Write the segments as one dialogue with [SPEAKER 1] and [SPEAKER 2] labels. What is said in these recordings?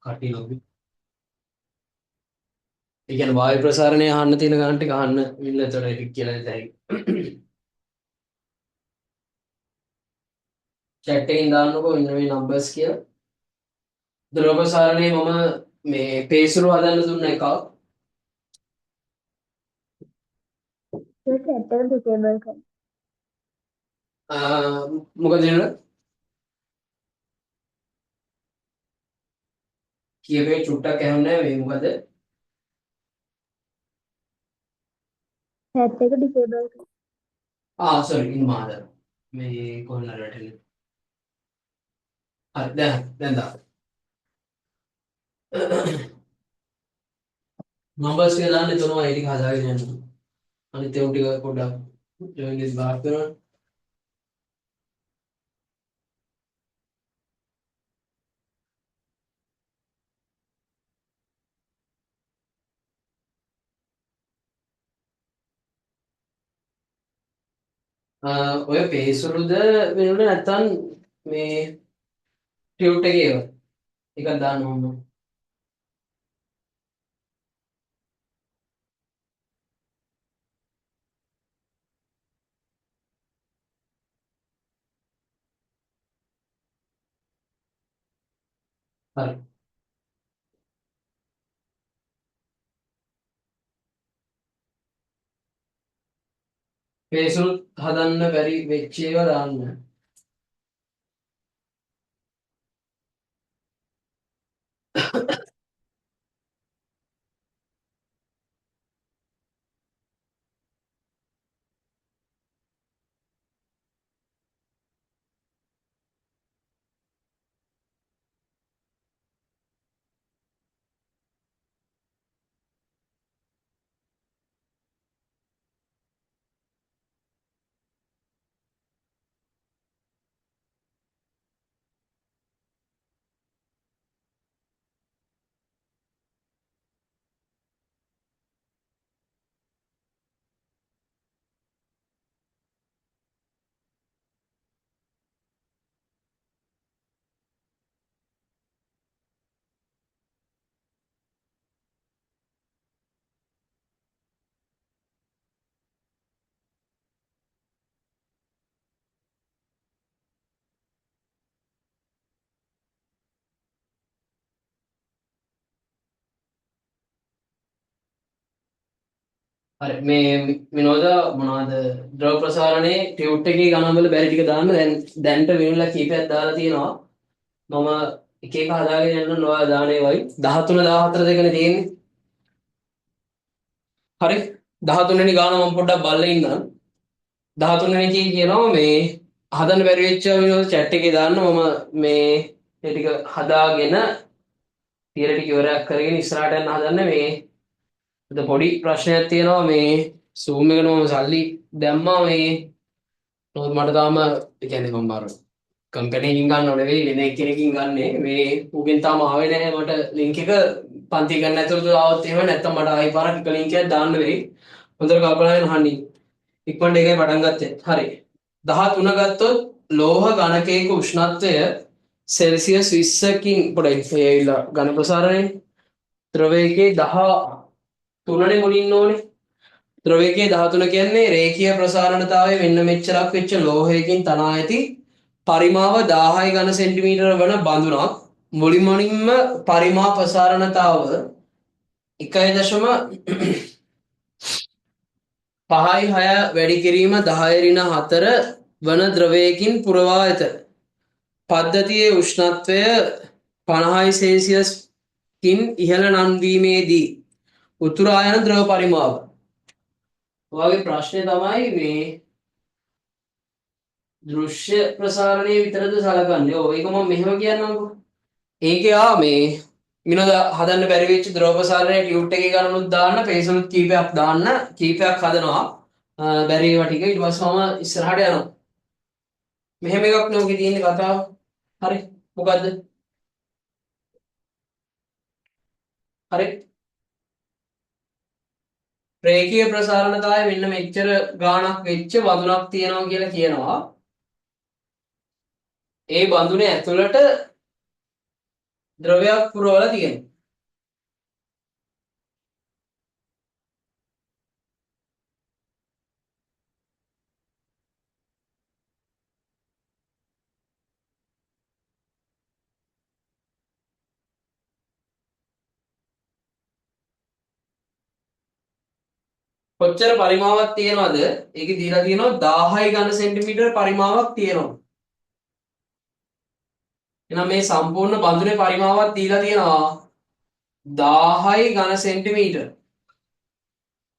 [SPEAKER 1] කටි lobby. ඒ කියන්නේ වායු ප්‍රසාරණය අහන්න තියෙන ගාන ටික අහන්න මිල්ල එතකොට ඒක කියලා දෙයි. chat එකෙන් දාන්නකෝ ඉන්න මේ numbers කියලා. ද්‍රව ප්‍රසාරණය මම මේ පේසුරු හදන්න දුන්න එකක්.
[SPEAKER 2] ඒක ඇත්තට ඩිසේබල් කරන්න.
[SPEAKER 1] මොකද නේද? කියවේ චුට්ටක් ඇහුන්නේ නැහැ මේ මොකද?
[SPEAKER 2] chat එක ඩිසේබල් කරන්න.
[SPEAKER 1] sorry ඉන්න මාදර. මේ කොහොමද රැටෙන්නේ? හරි දැන් දා. numbers කියලා දාන්න එතනවා ඒ ටික හදාගෙන යන්න. අනිත් ඒවා ටික පොඩ්ඩක් join this bar කරනවා. ඔය පේසුරුද වෙනුනේ නැත්තම් මේ ටියුට් එකේ ඒවා. එකක් දාන්න ඕන. හරි. පේසුරුත් හදන්න බැරි වෙච්ච ඒවා දාන්න. හරි මේ විනෝද මොනවද ද්‍රව ප්‍රසාරණේ ටියුට් එකේ ගණන් වල බැරි ටික දාන්න දැන්ට වෙනුලා කීපයක් දාලා තියෙනවා. මම එක එක හදාගෙන යන්න නොයා දානේ වයි 13 14 දෙකනේ තියෙන්නේ. හරි 13 වෙනි ගාන මම පොඩ්ඩක් බලලා ඉන්නම්. 13 වෙනි එකේ කියනවා මේ හදන්න බැරි වෙච්ච විනෝද chat එකේ දාන්න මම මේ ඒ ටික හදාගෙන තියර ටික ඉවරයක් කරගෙන ඉස්සරහට යන්න හදන්නේ මේ පොඩි ප්‍රශ්නයක් තියෙනවා මේ Zoom එකට මම සල්ලි දැම්මා මේ මට තාම ඒ කියන්නේ මම බාර කම්පැනි එකකින් ගන්නව නෙවෙයි වෙන එක්කෙනකින් ගන්නෙ මේ ඌගෙන් තාම ආවේ නැහැ මට ලින්ක් එක පන්ති ගන්න ඇතුළත ආවොත් එහෙම නැත්තම් මට ආයි පාරක් එක ලින්ක් එකක් දාන්න වෙයි හොඳට කල්පනා කරගෙන අහන්න ඉක්මනට ඒකයි පටන් ගත්තේ හරි 13 ගත්තොත් ලෝහ ඝනකයක උෂ්ණත්වය සෙල්සියස් 20කින් පොඩ්ඩයි ඒ ඇවිල්ලා ඝන ප්‍රසාරණය ද්‍රවයකේ 13නේ මුලින් ඕනේ ද්‍රවයකේ 13 කියන්නේ රේඛීය ප්‍රසාරණතාවය මෙන්න මෙච්චරක් වෙච්ච ලෝහයකින් තනා ඇති පරිමාව 1000 ඝන සෙන්ටිමීටර වන බඳුනක් මුලින්ම පරිමා ප්‍රසාරණතාව 1.5 වැඩි කිරීම 10 වන ද්‍රවයකින් පුරවා ඇත. පද්ධතියේ උෂ්ණත්වය 50 සෙල්සියස්කින් ඉහළ නන්වීමේදී උතුරායන ද්‍රව පරිමාව. ඔයාගේ ප්‍රශ්නේ තමයි මේ දෘශ්‍ය ප්‍රසාරණය විතරද සලකන්නේ. ඔව් ඒක මම මෙහෙම කියන්නම්කෝ. ඒකේ මේ විනෝද හදන්න බැරි වෙච්ච ද්‍රව ප්‍රසාරණයේ ටියුට් එකේ ගණනුත් දාන්න, පේසලුත් කීපයක් දාන්න, කීපයක් හදනවා. බැරි ඒවා ටික ඊට පස්සේ මම ඉස්සරහට යනවා. මෙහෙම එකක් නේ ඔකේ තියෙන කතාව. හරි. මොකද්ද? හරි. රේඛීය ප්‍රසාරණතාවය මෙන්න මෙච්චර ගාණක් වෙච්ච වඳුනක් තියෙනවා කියලා කියනවා. ඒ බඳුනේ ඇතුළට ද්‍රවයක් පුරවලා තියෙනවා. කොච්චර පරිමාවක් තියෙනවද? ඒකේ දීලා තියෙනවා 1000 ඝන සෙන්ටිමීටර පරිමාවක් තියෙනවා. එහෙනම් මේ සම්පූර්ණ බඳුනේ පරිමාවක් දීලා තියෙනවා 1000 ඝන සෙන්ටිමීටර.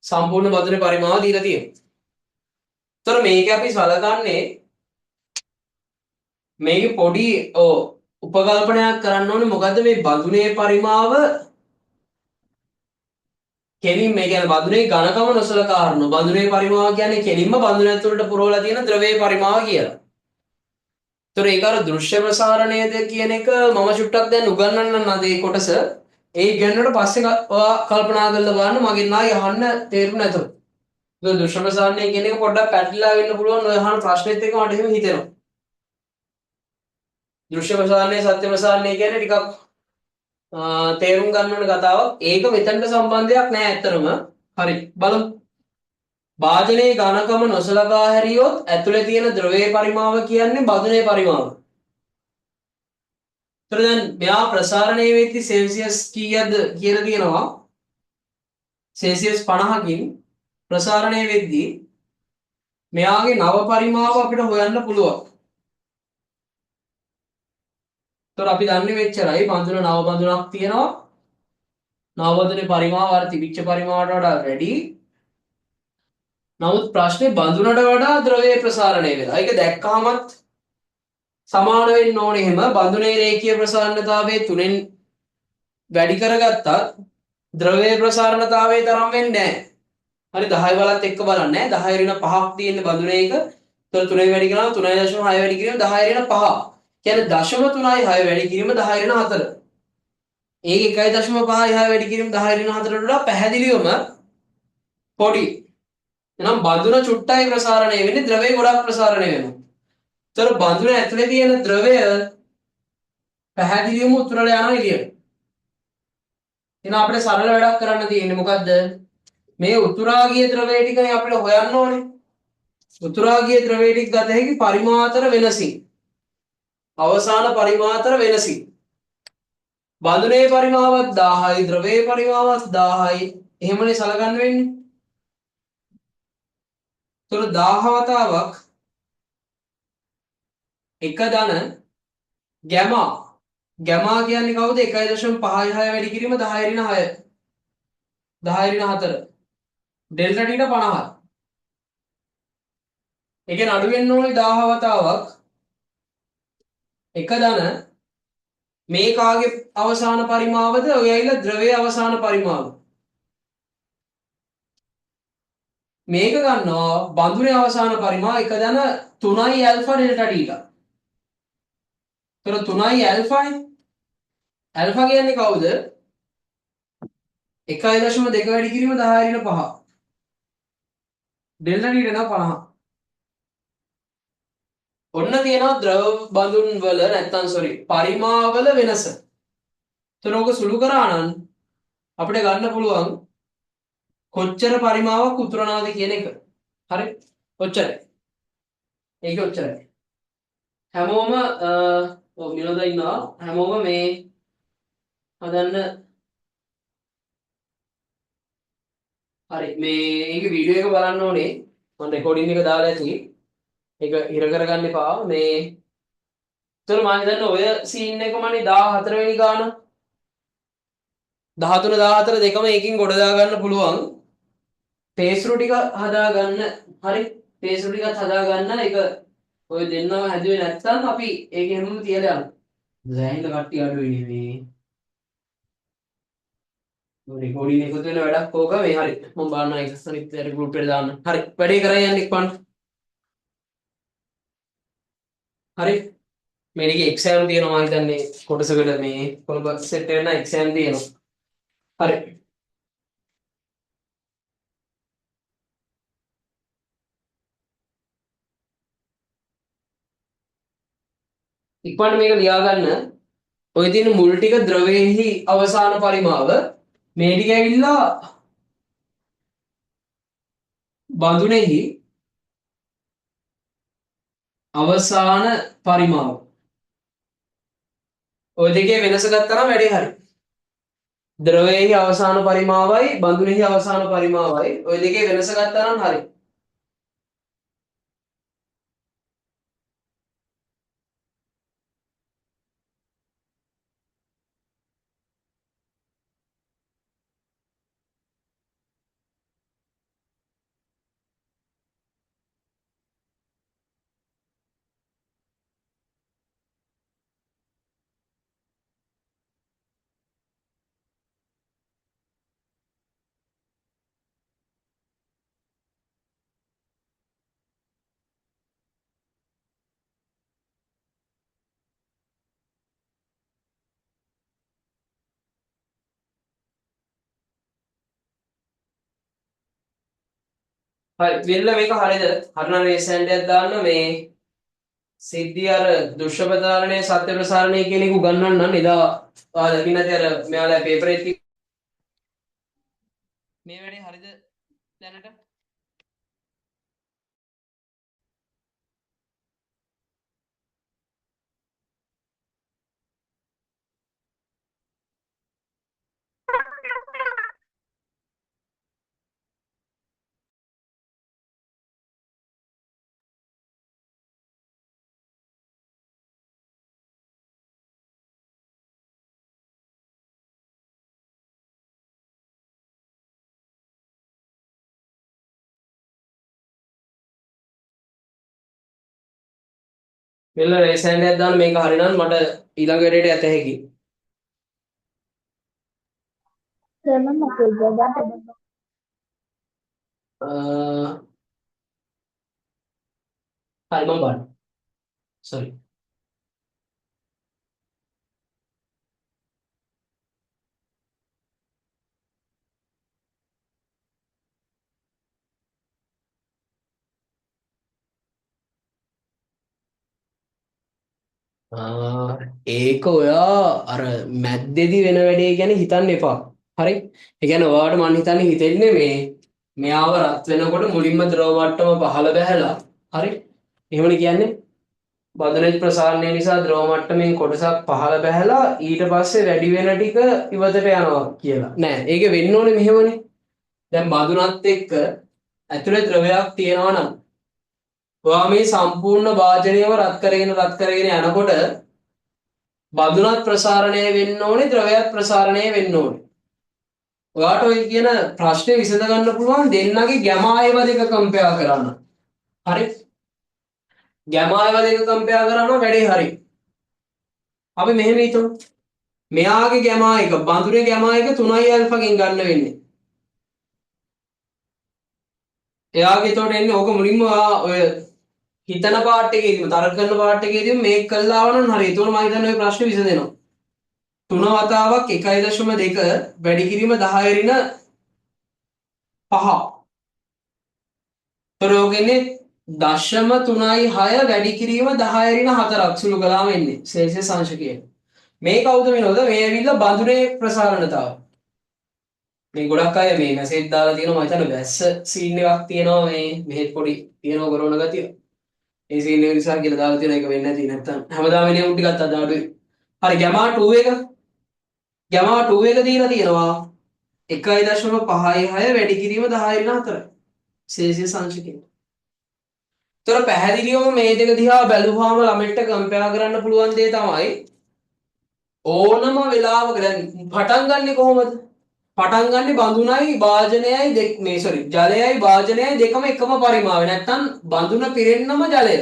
[SPEAKER 1] සම්පූර්ණ බඳුනේ පරිමාව දීලා තියෙනවා. ඒතර මේක අපි සලකන්නේ මේක පොඩි උපකල්පනයක් කරන්න ඕනේ. මොකද්ද මේ බඳුනේ පරිමාව කෙලින්ම මේ කියන්නේ බඳුනේ ඝනකම නොසලකා හරිනවා. බඳුනේ පරිමාව කියන්නේ කෙලින්ම බඳුන ඇතුළට පුරවලා තියෙන ද්‍රවයේ පරිමාව කියලා. ඒතර ඒක අර දෘශ්‍ය ප්‍රසාරණයද කියන එක මම චුට්ටක් දැන් උගන්වන්නම් නේද මේ කොටස. ඒ ඉගෙනුනට පස්සේ ඔයා කල්පනා කරලා බලන්න මගෙන් ආයෙ අහන්න තේරුම් නැතොත්. ඒක දෘශ්‍ය ප්‍රසාරණය කියන එක පොඩ්ඩක් පැටලලා වෙන්න පුළුවන්. ඔය අහන ප්‍රශ්නෙත් එක මට එහෙම හිතෙනවා. දෘශ්‍ය ප්‍රසාරණය සත්‍ය ප්‍රසාරණය කියන්නේ ටිකක් තේරුම් ගන්න ඕන කතාවක්. ඒක මෙතනට සම්බන්ධයක් නෑ ඇත්තටම. හරි බලමු. භාජනයේ ඝනකම නොසලකා හැරියොත් ඇතුලේ තියෙන ද්‍රවයේ පරිමාව කියන්නේ බඳුනේ පරිමාව. ඒතර දැන් මෙයා ප්‍රසාරණය වෙද්දී සෙල්සියස් කීයද කියලා තියෙනවා. සෙල්සියස් 50කින් ප්‍රසාරණය වෙද්දී මෙයාගේ නව පරිමාව අපිට හොයන්න පුළුවන්. ඒතර අපි දන්නේ මෙච්චරයි බඳුන නව බඳුනක් තියෙනවා. නව බඳුනේ පරිමාව අර තිබිච්ච පරිමාවට වඩා වැඩි. නමුත් ප්‍රශ්නේ බඳුනට වඩා ද්‍රවයේ ප්‍රසාරණය වෙලා. ඒක දැක්කහමත් සමාන වෙන්න ඕනේ. එහෙම බඳුනේ රේඛීය ප්‍රසාරණතාවයේ 3න් වැඩි කරගත්තත් ද්‍රවයේ ප්‍රසාරණතාවයේ තරම් වෙන්නේ නැහැ. හරි 10 බලත් එක්ක බලන්නේ නැහැ. 10 ඍණ 5ක් තියෙන බඳුනේ එක. ඒතර 3ෙන් වැඩි කරනවා 3.6 වැඩි කිරීම 10 ඍණ 5. කියන්නේ 0.3යි 6 වැඩි කිරීම 10 ඍණ 4. ඒක 1.5යි 6 වැඩි කිරීම 10 ඍණ 4ට වඩා පැහැදිලිවම පොඩි. එහෙනම් බඳුන චුට්ටයි ප්‍රසාරණය වෙන්නේ ද්‍රවය ගොඩක් ප්‍රසාරණය වෙනවා. ඒතර බඳුන ඇතුලේ තියෙන ද්‍රවය පැහැදිලිවම උතුරලා යනවා එළියට. එහෙනම් අපිට සරල වැඩක් කරන්න තියෙන්නේ මොකද්ද? මේ උතුරා ගිය ද්‍රවය ටිකනේ අපිට හොයන්න ඕනේ. උතුරා ගිය ද්‍රවය ටික ගත හැකි පරිමාතර වෙනසින්. අවසාන පරිමාතර වෙනසින්. බඳුනේ පරිමාවත් 1000යි ද්‍රවයේ පරිමාවත් 1000යි. එහෙමනේ සලකන්න වෙන්නේ. ඒතර 1000 වතාවක් එක ධන ගැමා කියන්නේ කවුද? 1.56 වැඩි කිරීම 10 ඍණ 6. 10 ඍණ 4. ඩෙල්ටා ටීට 50. ඒ කියන්නේ අඩු වෙන්න ඕනේ 1000 වතාවක් එක ධන මේ කාගේ අවසාන පරිමාවද? ඔය ඇවිල්ලා ද්‍රවයේ අවසාන පරිමාව. මේක ගන්නවා බඳුනේ අවසාන පරිමාව එක ධන 3යි ඇල්ෆා ඩෙල්ටා ටීටා. ඒතර 3යි ඇල්ෆායි. ඇල්ෆා කියන්නේ කවුද? 1.2 වැඩි කිරීම 10 ඍණ 5. ඩෙල්ටා ටීට නම් 50. ඔන්න තියෙනවා ද්‍රව බඳුන් වල නැත්තම් පරිමාවල වෙනස. එතන ඕක සුළු කරා නම් අපිට ගන්න පුළුවන් කොච්චර පරිමාවක් උතුරනවාද කියන එක. හරි? ඔච්චරයි. ඒක ඔච්චරයි. හැමෝම විනෝද ඉන්නවා. හැමෝම මේ හදන්න හරි මේ ඒකේ වීඩියෝ එක බලන්න ඕනේ. මම රෙකෝඩින් එක දාලා ඇති. ඒක හිර කරගන්න එපා. මේ ඒතර මම හිතන්නේ ඔය සීන් එකමනේ 14 වෙනි ගාන 13 14 දෙකම එකකින් ගොඩ දා ගන්න පුළුවන්. පේස්රු ටික හදා ගන්න. හරි? පේස්රු ටිකත් හදා ගන්න. ඒක ඔය දෙන්නම හැදුවේ නැත්නම් අපි ඒක හැමෝම තියලා යනවා. සෑහෙන කට්ටිය අඩු වෙන්නේ මේ. රෙකෝඩින් එකතු වෙන වැඩක් ඕක මේ හරි. මම බලන්න ඒක අනිත් ගෲප් එකට දාන්න. හරි. වැඩේ කරගෙන යන්න ඉක්මන්. හරි. මේකේ එක්සෑම් තියෙනවා මම හිතන්නේ කොටසකට මේ කොළඹ සෙට් වෙන එක්සෑම් තියෙනවා. හරි. ඉක්මනට මේක ලියා ගන්න. ඔය තියෙන මුල් ටික ද්‍රවයේහි අවසාන පරිමාව මේ ටික ඇවිල්ලා බඳුනේහි අවසාන පරිමාව. ඔය දෙකේ වෙනස ගත්තා නම් වැඩේ හරි. ද්‍රවයේහි අවසාන පරිමාවයි බඳුනේහි අවසාන පරිමාවයි ඔය දෙකේ වෙනස ගත්තා නම් හරි. හරි විල්ල මේක හරියද? හරිනම් රේසෙන්ඩ් එකක් දාන්න මේ සිද්ධිය අර දෘශ්‍ය ප්‍රචාරණය සත්‍ය ප්‍රසාරණය කියන එක උගන්වන්න එදා ඔයාලා දකින්න ඇති අර මෙයාලා පේපර් එකේ මේ වැඩේ හරියද දැනට? විල්ල රේසෙන්ඩ් එකක් දාන්න මේක හරිනම් මට ඊළඟ වැඩේට යත හැකියි.
[SPEAKER 2] සර් මම මැසේජ් එකක් දාන්න.
[SPEAKER 1] හරි මම බලන්න. සෝරි. ඒක ඔයා අර මැද්දේදි වෙන වැඩේ ගැන හිතන්න එපා. හරි? ඒ කියන්නේ ඔයාට මං හිතන්නේ හිතෙන්නේ මේ මෙයාව රත් වෙනකොට මුලින්ම ද්‍රව මට්ටම පහළ බැහැලා හරි? එහෙමනේ කියන්නේ. බදනජ් ප්‍රසාරණය නිසා ද්‍රව මට්ටමින් කොටසක් පහළ බැහැලා ඊට පස්සේ වැඩි වෙන ටික ඉවතට යනවා කියලා. නෑ, ඒක වෙන්න ඕනේ මෙහෙමනේ. දැන් බඳුනත් එක්ක ඇතුලේ ද්‍රවයක් තියෙනවා නම් ඔයා මේ සම්පූර්ණ වාජනයව රත් කරගෙන යනකොට බඳුනත් ප්‍රසාරණය වෙන්න ඕනේ ද්‍රවයත් ප්‍රසාරණය වෙන්න ඕනේ. ඔයාට ඔය කියන ප්‍රශ්නේ විසඳ ගන්න පුළුවන් දෙන්නගේ ගැමා ඒව දෙක කම්පෙයාර් කරන්න. හරි? ගැමා ඒව දෙක කම්පෙයාර් කරනවා වැඩේ හරි. අපි මෙහෙම හිතමු. මෙයාගේ ගැමා එක බඳුනේ ගැමා එක 3i ඇල්ෆාගෙන් ගන්න වෙන්නේ. එයාගේ එතකොට එන්නේ ඕක මුලින්ම ඔය හිතන පාර්ට් එකේදීම තර්ක කරන පාර්ට් එකේදීම මේක කළා වුණා නම් හරි. ඒතකොට මම හිතන්නේ ඔය ප්‍රශ්නේ විසඳෙනවා. 3 වතාවක් 1.2 වැඩි කිරීම 10 ඍණ 5. ඒතකොට 0.36 වැඩි කිරීම 10 ඍණ 4ක් සුළු කළාම එන්නේ සෙල්සියස් අංශකය. මේ කවුද විනෝද? මේ ඇවිල්ලා බඳුනේ ප්‍රසාරණතාව. මේ ගොඩක් අය මේ මැසේජ් දාලා තියෙනවා මම හිතන්නේ වැස්ස සීන් එකක් තියෙනවා මේ මෙහෙත් පොඩි තියෙනවා කරන ගතිය. ඒ සීන් එක නිසා කියලා දාලා තියෙන එක වෙන්නේ නැති නැත්තම් හැමදාම එනේ උන් ටිකක් අදාඩුයි. හරි ගැමා 2 එක ගැමා 2 එක දීලා තියෙනවා 1.56 වැඩි කිරීම 10 ඍණ 4 සෙල්සියස් අංශකයෙන්. ඒතර පැහැදිලිවම මේ දෙක දිහා බැලුවාම ළමෙක්ට කම්පෙයාර් කරන්න පුළුවන් දේ තමයි ඕනම වෙලාවක දැන් පටන් ගන්නෙ කොහොමද? පටන් ගන්නෙ බඳුනයි වාජනයයි මේ සෝරි ජලයයි වාජනයයි දෙකම එකම පරිමාවේ. නැත්තම් බඳුන පිරෙන්නම ජලය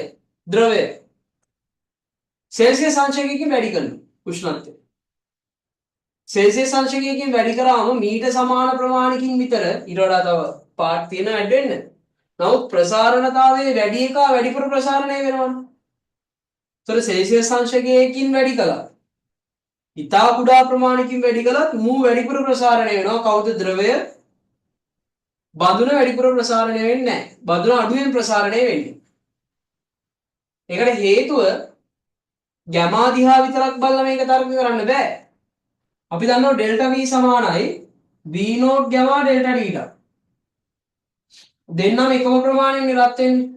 [SPEAKER 1] ද්‍රවය සෙල්සියස් අංශකයකින් වැඩි කරනවා උෂ්ණත්වය. සෙල්සියස් අංශකයකින් වැඩි කරාම මීට සමාන ප්‍රමාණකින් විතර ඊට වඩා තව පාර්ට් තියෙන ඇඩ් වෙන්න. නමුත් ප්‍රසාරණතාවයේ වැඩි එක වැඩිපුර ප්‍රසාරණය වෙනවනේ. ඒතර සෙල්සියස් අංශකයකින් වැඩි කළා. ඉතා කුඩා ප්‍රමාණකින් වැඩි කළත් මූ වැඩිපුර ප්‍රසාරණය වෙනවා. කවුද? ද්‍රවය. බඳුන වැඩිපුර ප්‍රසාරණය වෙන්නේ නැහැ. බඳුන අඩුවෙන් ප්‍රසාරණය වෙන්නේ. ඒකට හේතුව ගැමා දිහා විතරක් බලලා මේක තර්ක කරන්න බෑ. අපි දන්නවා ඩෙල්ටා v සමානයි v නෝට් ගැමා ඩෙල්ටා ටීටා. දෙන්නම එකම ප්‍රමාණයෙන් රත් වෙන්නේ.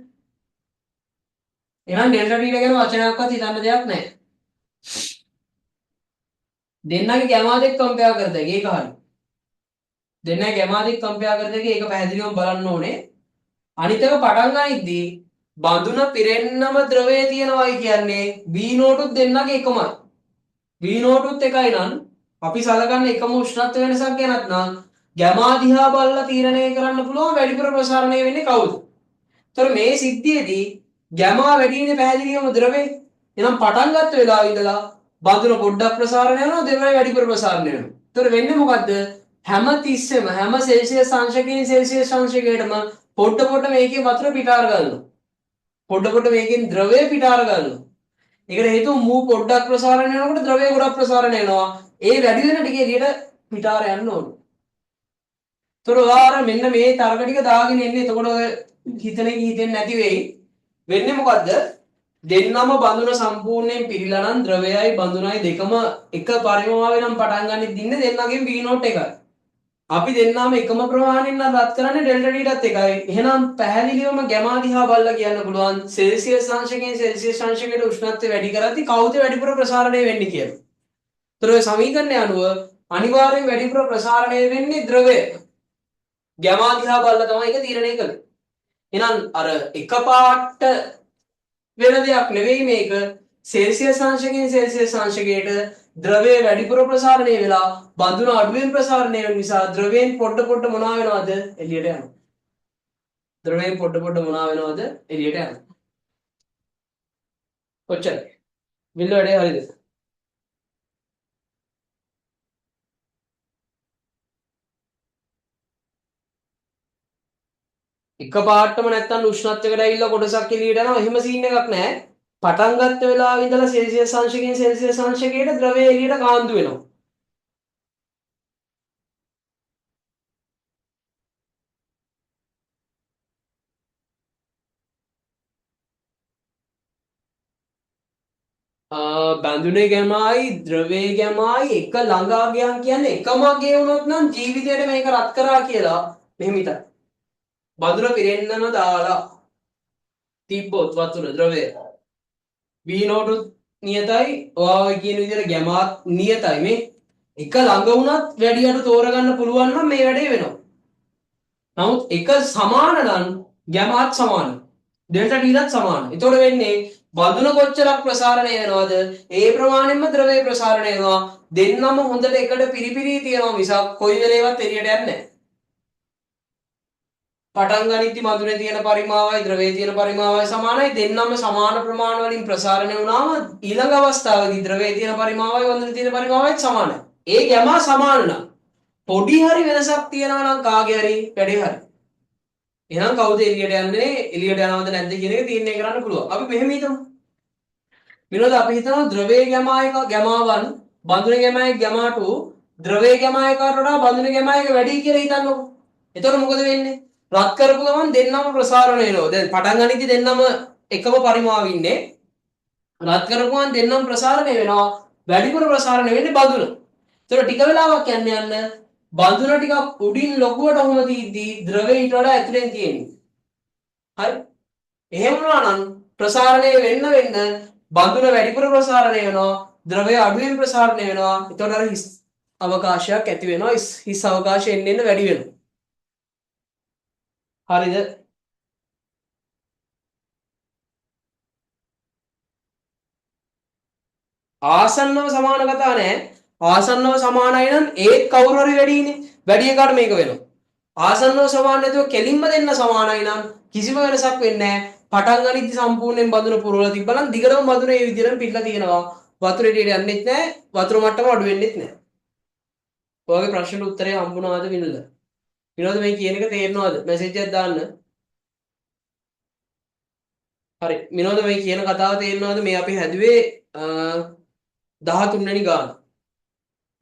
[SPEAKER 1] එහෙනම් ඩෙල්ටා ටීටා ගැන වචනයක්වත් හිතන්න දෙයක් නැහැ. දෙන්නගේ ගැමා දෙක කම්පෙයාර් කරද ඒක හරියි. දෙන්නගේ ගැමා දෙක කම්පෙයාර් කරද ඒක පැහැදිලිවම බලන්න ඕනේ. අනිත් එක පටන් ගනිද්දී බඳුන පිරෙන්නම ද්‍රවයේ තියෙනවායි කියන්නේ v නෝටුත් දෙන්නගේ එකමයි. v නෝටුත් එකයි නම් අපි සලකන්නේ එකම උෂ්ණත්ව වෙනසක් ගැනත් නම් ගැමා දිහා බලලා තීරණය කරන්න පුළුවන් වැඩිපුර ප්‍රසාරණය වෙන්නේ කවුද? ඒතර මේ සිද්ධියේදී ගැමා වැඩි වෙන්නේ පැහැදිලිවම ද්‍රවයේ. එහෙනම් පටන් ගත්ත වෙලාව ඉඳලා බඳුන පොඩ්ඩක් ප්‍රසාරණය වෙනවා ද්‍රවය වැඩිපුර ප්‍රසාරණය වෙනවා. ඒතර වෙන්නේ මොකද්ද? හැම තිස්සෙම හැම සෙල්සියස් අංශකයෙන් සෙල්සියස් අංශකයටම පොඩ මේකේ වතුර පිටාර ගන්නවා. පොඩ මේකෙන් ද්‍රවය පිටාර ගන්නවා. ඒකට හේතුව මූ පොඩ්ඩක් ප්‍රසාරණය වෙනකොට ද්‍රවය ගොඩක් ප්‍රසාරණය වෙනවා. ඒ වැඩි වෙන ටික එළියට පිටාර යන්න ඕන. ඒතර ඔයාලා මෙන්න මේ තර්ක ටික දාගෙන එන්නේ. එතකොට ඔය හිතන එක හිතෙන්නේ නැති වෙයි. වෙන්නේ මොකද්ද? දෙන්නම බඳුන සම්පූර්ණයෙන් පිරීලා නම් ද්‍රවයයි බඳුනයි දෙකම එක පරිමාවේ නම් පටන් ගන්නෙ දින්නේ දෙන්නගෙන් v නෝට් එකයි. අපි දෙන්නාම එකම ප්‍රමාණයෙන් නම් රත් කරන්නේ ඩෙල්ටා ටීටත් එකයි. එහෙනම් පැහැදිලිවම ගැමා දිහා බලලා කියන්න පුළුවන් සෙල්සියස් අංශකයෙන් සෙල්සියස් අංශකයට උෂ්ණත්වය වැඩි කරද්දී කවුද වැඩිපුර ප්‍රසාරණය වෙන්නේ කියලා. ඒතර ඔය සමීකරණය අනුව අනිවාර්යෙන් වැඩිපුර ප්‍රසාරණය වෙන්නේ ද්‍රවය. ගැමා දිහා බලලා තමයි ඒක තීරණය කරන්නේ. එහෙනම් අර එකපාරට වෙන දෙයක් නෙවෙයි මේක. සෙල්සියස් අංශකයෙන් සෙල්සියස් අංශකයට ද්‍රවය වැඩිපුර ප්‍රසාරණය වෙලා බඳුන අඩුවෙන් ප්‍රසාරණය වෙන නිසා ද්‍රවයෙන් පොඩ මොනවා වෙනවද එළියට යනවා. ද්‍රවයෙන් පොඩ මොනවා වෙනවද එළියට යනවා. කොච්චරයි? විල්ල වැඩේ හරියද? එක පාටම නැත්තම් උෂ්ණත්වයකට ඇවිල්ලා කොටසක් එළියට යනවා. එහෙම සීන් එකක් නැහැ. පටන් ගත්ත වෙලාවෙ ඉඳලා සෙල්සියස් අංශකයෙන් සෙල්සියස් අංශකයට ද්‍රවය එළියට කාන්දු වෙනවා. බැඳුනේ ගැමයි ද්‍රවයේ ගැමයි එක ළඟා ගියන් කියන්නේ එකම අගේ වුණොත් නම් ජීවිතේට මේක රත් කරා කියලා මෙහෙම හිතන්න. බඳුන පිරෙන්නම දාලා තිබ්බොත් වතුර ද්‍රවය v නෝටුත් නියතයි ඔයා ඔය කියන විදිහට ගැමාත් නියතයි මේ එක ළඟ වුණත් වැඩියට තෝරගන්න පුළුවන් නම් මේ වැඩේ වෙනවා. නමුත් එක සමාන නම් ගැමාත් සමානයි. ඩෙල්ටා ටීටත් සමානයි. ඒතකොට වෙන්නේ බඳුන කොච්චරක් ප්‍රසාරණය වෙනවද? ඒ ප්‍රමාණයෙන්ම ද්‍රවය ප්‍රසාරණය වෙනවා. දෙන්නම හොඳට එකට පිරිපිරී තියෙනවා මිසක් කොයි වෙලේවත් එළියට යන්නේ නැහැ. පටන් ගනිද්දි බඳුනේ තියෙන පරිමාවයි ද්‍රවයේ තියෙන පරිමාවයි සමානයි. දෙන්නම සමාන ප්‍රමාණ වලින් ප්‍රසාරණය වුණාම ඊළඟ අවස්ථාවේදී ද්‍රවයේ තියෙන පරිමාවයි බඳුනේ තියෙන පරිමාවයි සමානයි. ඒ ගැම සමාන නම් පොඩි හරි වෙනසක් තියෙනවා නම් කාගේ හරි වැඩේ හරි. එහෙනම් කවුද එළියට යන්නේ? එළියට යනවද නැද්ද කියන එක තීරණය කරන්න පුළුවන්. අපි මෙහෙම හිතමු. විනෝද අපි හිතනවා ද්‍රවයේ ගැමායක ගැමාවන් බඳුනේ ගැමායක ගැමාට ද්‍රවයේ ගැමායකට වඩා බඳුනේ ගැමායක වැඩි කියලා හිතන්නකො. එතකොට මොකද වෙන්නේ? රත් කරපු ගමන් දෙන්නම ප්‍රසාරණය වෙනවා. දැන් පටන් ගනිද්දි දෙන්නම එකම පරිමාවේ ඉන්නේ. රත් කරපු ගමන් දෙන්නම ප්‍රසාරණය වෙනවා. වැඩිපුර ප්‍රසාරණය වෙන්නේ බඳුන. ඒතකොට ටික වෙලාවක් යන්න බඳුන ටිකක් උඩින් ලොකුවට ඔහොම දීද්දී ද්‍රවය ඊට වඩා ඇතුලෙන් තියෙන්නේ. හරි? එහෙම වුණා නම් ප්‍රසාරණය වෙන්න බඳුන වැඩිපුර ප්‍රසාරණය වෙනවා ද්‍රවය අඩුවෙන් ප්‍රසාරණය වෙනවා. එතකොට අර හිස් අවකාශයක් ඇති වෙනවා. හිස් අවකාශය එන්න වැඩි වෙනවා. හරිද? ආසන්නව සමාන කතා නැහැ. ආසන්නව සමානයි නම් ඒත් කවුරු හරි වැඩිනේ. වැඩි එකට මේක වෙනවා. ආසන්නව සමාන නැතුව කෙලින්ම දෙන්න සමානයි නම් කිසිම වෙනසක් වෙන්නේ නැහැ. පටන් ගනිද්දි සම්පූර්ණයෙන් බඳුන පුරවලා තිබ්බනම් දිගටම බඳුන මේ විදිහටම පිටලා තියෙනවා. වතුර එළියට යන්නෙත් නැහැ. වතුර මට්ටම අඩු වෙන්නෙත් නැහැ. ඔයගේ ප්‍රශ්නෙට උත්තරේ හම්බුණාද විනෝද? විනෝද මේ කියන එක තේරෙනවද? මැසේජ් එකක් දාන්න. හරි. විනෝද මේ කියන කතාව තේරෙනවද? මේ අපි හැදුවේ 13 වෙනි ගාන.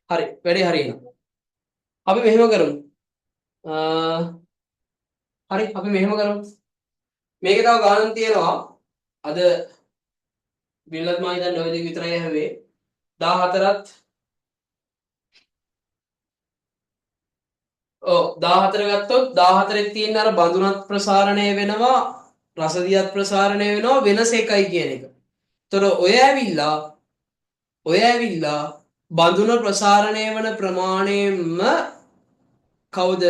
[SPEAKER 1] හරි. වැඩේ හරියනවා. අපි මෙහෙම කරමු. හරි අපි මෙහෙම කරමු. මේක තව ගානක් තියෙනවා. අද විරලත් මම හිතන්නේ ඔය දෙක විතරයි ඇහුවේ 14ත් ඔව් 14 ගත්තොත් 14 තියෙන අර බඳුනත් ප්‍රසාරණය වෙනවා රසදියත් ප්‍රසාරණය වෙනවා වෙනස එකයි කියන එක. ඒතර ඔය ඇවිල්ලා බඳුන ප්‍රසාරණය වන ප්‍රමාණයෙන්ම කවුද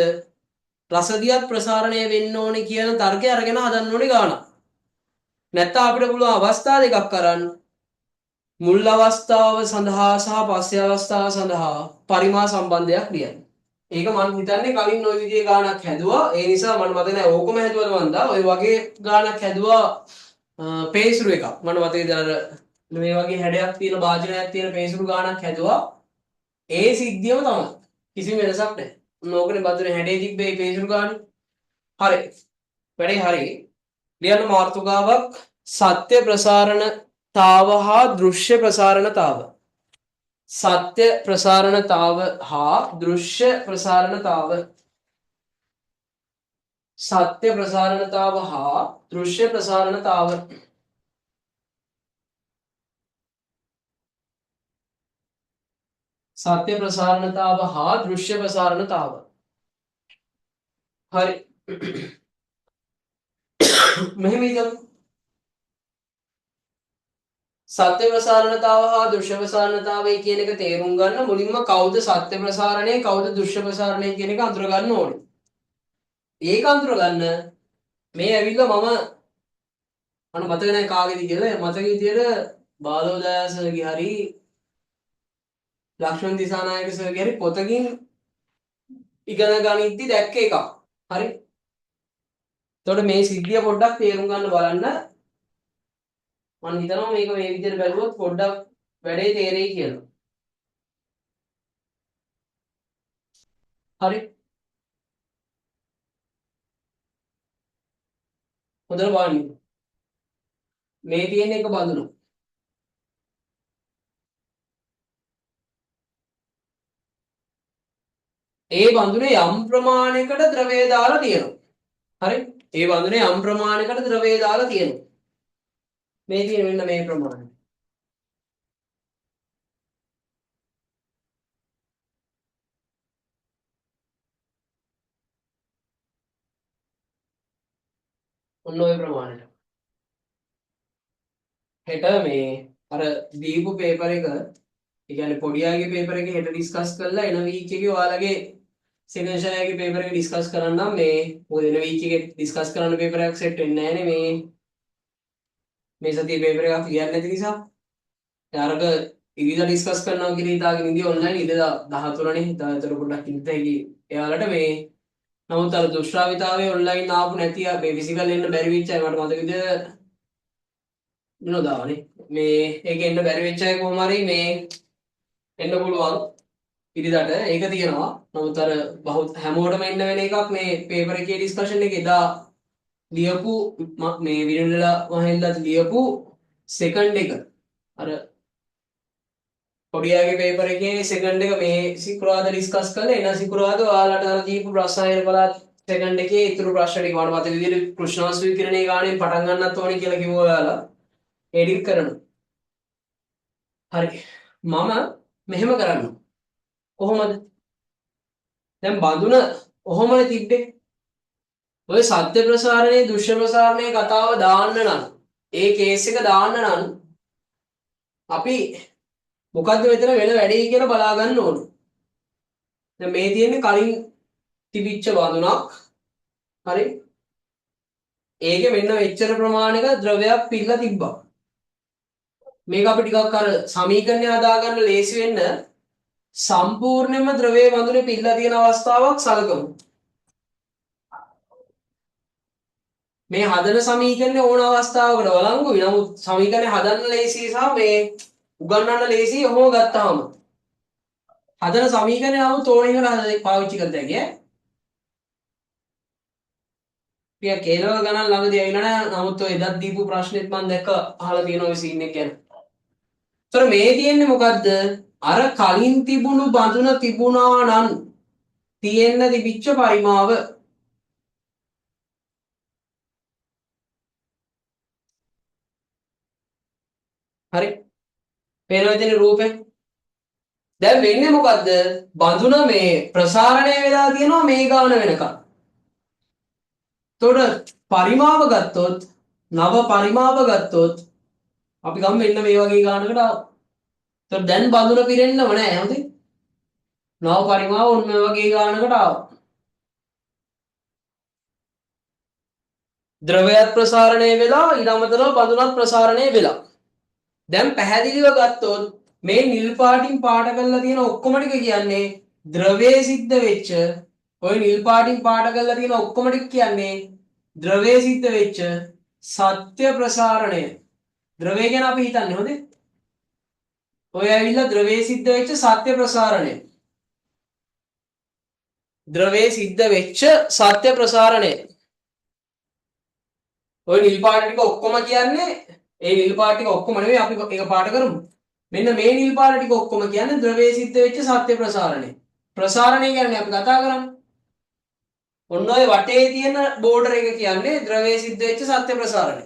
[SPEAKER 1] රසදියත් ප්‍රසාරණය වෙන්න ඕනේ කියන තර්කය අරගෙන හදන්න ඕනේ ගාන. නැත්නම් අපිට පුළුවන් අවස්ථා දෙකක් කරන්න. මුල් අවස්ථාව සඳහා සහ පස්සේ අවස්ථාව සඳහා පරිමා සම්බන්ධයක් ලියන්න. ඒක මම හිතන්නේ කලින් ওই විදිහේ ගානක් හැදුවා. ඒ නිසා මට මතක නැහැ ඕකම හැදුවද මන්දා. ওই වගේ ගානක් හැදුවා පේසුරු එකක්. මට මතකයි අර මේ වගේ හැඩයක් තියෙන වාචනයක් තියෙන පේසුරු ගානක් හැදුවා. ඒ සිද්ධියම තමයි. කිසිම වෙනසක් නැහැ. ඕකනේ බඳුනේ හැඩේ තිබ්බේ පේසුරු ගානේ. හරි. වැඩේ හරි. ලියන්න මාතෘකාවක් සත්‍ය ප්‍රසාරණතාව හා දෘශ්‍ය ප්‍රසාරණතාව. සත්‍ය ප්‍රසාරණතාව හා දෘශ්‍ය ප්‍රසාරණතාව. සත්‍ය ප්‍රසාරණතාව හා දෘශ්‍ය ප්‍රසාරණතාව. සත්‍ය ප්‍රසාරණතාව හා දෘශ්‍ය ප්‍රසාරණතාව. හරි. මෙහෙම ඉතින් සත්‍ය ප්‍රසාරණතාව හා දෘශ්‍ය ප්‍රසාරණතාවය කියන එක තේරුම් ගන්න මුලින්ම කවුද සත්‍ය ප්‍රසාරණය කවුද දෘශ්‍ය ප්‍රසාරණය කියන එක අඳුර ගන්න ඕනේ. ඒක අඳුර ගන්න මේ ඇවිල්ලා මම මතක නැහැ කාගේද කියලා මතක විදියට බාලෝදයාසගේ හරි ලක්ෂ්මන් දිසානායක සර්ගේ හරි පොතකින් ඉගෙන ගනිද්දි දැක්ක එකක්. හරි. එතකොට මේ සිද්ධිය පොඩ්ඩක් තේරුම් ගන්න බලන්න. මම හිතනවා මේක මේ විදිහට බැලුවොත් පොඩ්ඩක් වැඩේ තේරෙයි කියලා. හරි. හොඳට බලන්න. මේ තියෙන එක බඳුන. ඒ බඳුනේ යම් ප්‍රමාණයකට ද්‍රවය දාලා තියෙනවා. හරි. ඒ බඳුනේ යම් ප්‍රමාණයකට ද්‍රවය දාලා තියෙනවා. මේ තියෙන මෙන්න මේ ප්‍රමාණය. ඔන්න ඔය ප්‍රමාණයට. හෙට මේ අර දීපු පේපර් එක ඒ කියන්නේ පොඩියාගේ පේපර් එක හෙට ඩිස්කස් කරලා එන වීක් එකේ ඔයාලගේ සෙකන්ඩ් ෂයගේ පේපර් එක ඩිස්කස් කරන්නම් මේ මොකද එන වීක් එකේ ඩිස්කස් කරන්න පේපර් එකක් සෙට් වෙන්නේ නැහැ නේ මේ සතියේ පේපර් එකක් ලියන්න නැති නිසා. යාරක ඉරිදා ඩිස්කස් කරනවා කියලා හිතාගෙන ඉඳි ඔන්ලයින් ඉඳලා 13 නේ. ඊතර පොඩ්ඩක් ඉඳ හැකි. එයාලට මේ නමුත් අර දුෂ්ටාවිතාවේ ඔන්ලයින් ආපු නැති මේ ෆිසිකල් එන්න බැරි වෙච්ච අය මට මතක විදිහට විනෝදාවනේ. මේ ඒක එන්න බැරි වෙච්ච අය කොහොම හරි මේ එන්න පුළුවන් ඉරිදාට ඒක තියෙනවා. නමුත් අර හැමෝටම එන්න වෙන එකක් මේ පේපර් එකේ ඩිස්කෂන් එකේ එදා ලියපු මේ විරණලා මහෙල්ලත් ලියපු සෙකන්ඩ් එක අර පොඩියාගේ පේපර් එකේ සෙකන්ඩ් එක මේ සිකුරාදා ඩිස්කස් කරලා එන සිකුරාදා ඔයාලට අර දීපු ප්‍රශ්න පළාත් සෙකන්ඩ් එකේ ඉතුරු ප්‍රශ්න ටික මට මතක විදිහට කෘෂ්ණාස් විකිරණේ ගානේ පටන් ගන්නත් ඕනේ කියලා කිව්වා ඔයාලා එඩිට් කරනවා. හරි. මම මෙහෙම කරනවා. කොහොමද? දැන් බඳුන ඔහොමනේ තිබ්බේ. ඔය සත්‍ය ප්‍රසාරණේ දෘශ්‍ය ප්‍රසාරණේ කතාව දාන්න නම් ඒ කේස් එක දාන්න නම් අපි මොකද්ද මෙතන වෙන වැඩේ කියලා බලා ගන්න ඕන. දැන් මේ තියෙන්නේ කලින් තිබිච්ච බඳුනක්. හරි. ඒකේ මෙන්න මෙච්චර ප්‍රමාණයක ද්‍රවයක් පිරලා තිබ්බා. මේක අපි ටිකක් අර සමීකරණය හදාගන්න ලේසි වෙන්න සම්පූර්ණයෙන්ම ද්‍රවයේ බඳුනේ පිරලා තියෙන අවස්ථාවක් සලකමු. මේ හදන සමීකරණේ ඕන අවස්ථාවකට වළංගුයි. නමුත් සමීකරණේ හදන්න ලේසි සහ මේ උගන්වන්න ලේසි ඔහොම ගත්තාම හදන සමීකරණේ නමුත් ඕන එකට පාවිච්චි කරත හැකියි. පියා කේලව ගණන් ළඟදී ඇවිල්ලා නැහැ. නමුත් ඔය එදත් දීපු ප්‍රශ්නෙත් මම දැක්ක අහලා තියෙනවා ඔය සීන් එක ගැන. ඒතර මේ තියෙන්නේ මොකද්ද? අර කලින් තිබුණු බඳුන තිබුණා නම් තියෙන්න තිබිච්ච පරිමාව හරි. පේනවා ඉතින් රූපේ. දැන් වෙන්නේ මොකද්ද? බඳුන මේ ප්‍රසාරණය වෙලා තියෙනවා මේ ගාන වෙනකම්. එතකොට පරිමාව ගත්තොත් නව පරිමාව ගත්තොත් අපි ගමු මෙන්න මේ වගේ ගානකට ආවා. එතකොට දැන් බඳුන පිරෙන්නව නෑ හොඳේ. නව පරිමාව ඔන්න ඔය වගේ ගානකට ආවා. ද්‍රවයත් ප්‍රසාරණය වෙලා ඊට අමතරව බඳුනත් ප්‍රසාරණය වෙලා. දැන් පැහැදිලිව ගත්තොත් මේ නිල් පාටින් පාට කරලා තියෙන ඔක්කොම ටික කියන්නේ ද්‍රවයේ සිද්ධ වෙච්ච ඔය නිල් පාටින් පාට කරලා තියෙන ඔක්කොම ටික කියන්නේ ද්‍රවයේ සිද්ධ වෙච්ච සත්‍ය ප්‍රසාරණය. ද්‍රවය ගැන අපි හිතන්නේ හොඳේ. ඔය ඇවිල්ලා ද්‍රවයේ සිද්ධ වෙච්ච සත්‍ය ප්‍රසාරණය. ද්‍රවයේ සිද්ධ වෙච්ච සත්‍ය ප්‍රසාරණය. ඔය නිල් පාට ටික ඔක්කොම කියන්නේ ඒ නිල් පාට ටික ඔක්කොම නෙවෙයි අපි එක පාට කරමු. මෙන්න මේ නිල් පාට ටික ඔක්කොම කියන්නේ ද්‍රවයේ සිද්ධ වෙච්ච සත්‍ය ප්‍රසාරණය. ප්‍රසාරණය කියන්නේ අපි කතා කරන්නේ. ඔන්න ඔය වටේ තියෙන බෝඩර් එක කියන්නේ ද්‍රවයේ සිද්ධ වෙච්ච සත්‍ය ප්‍රසාරණය.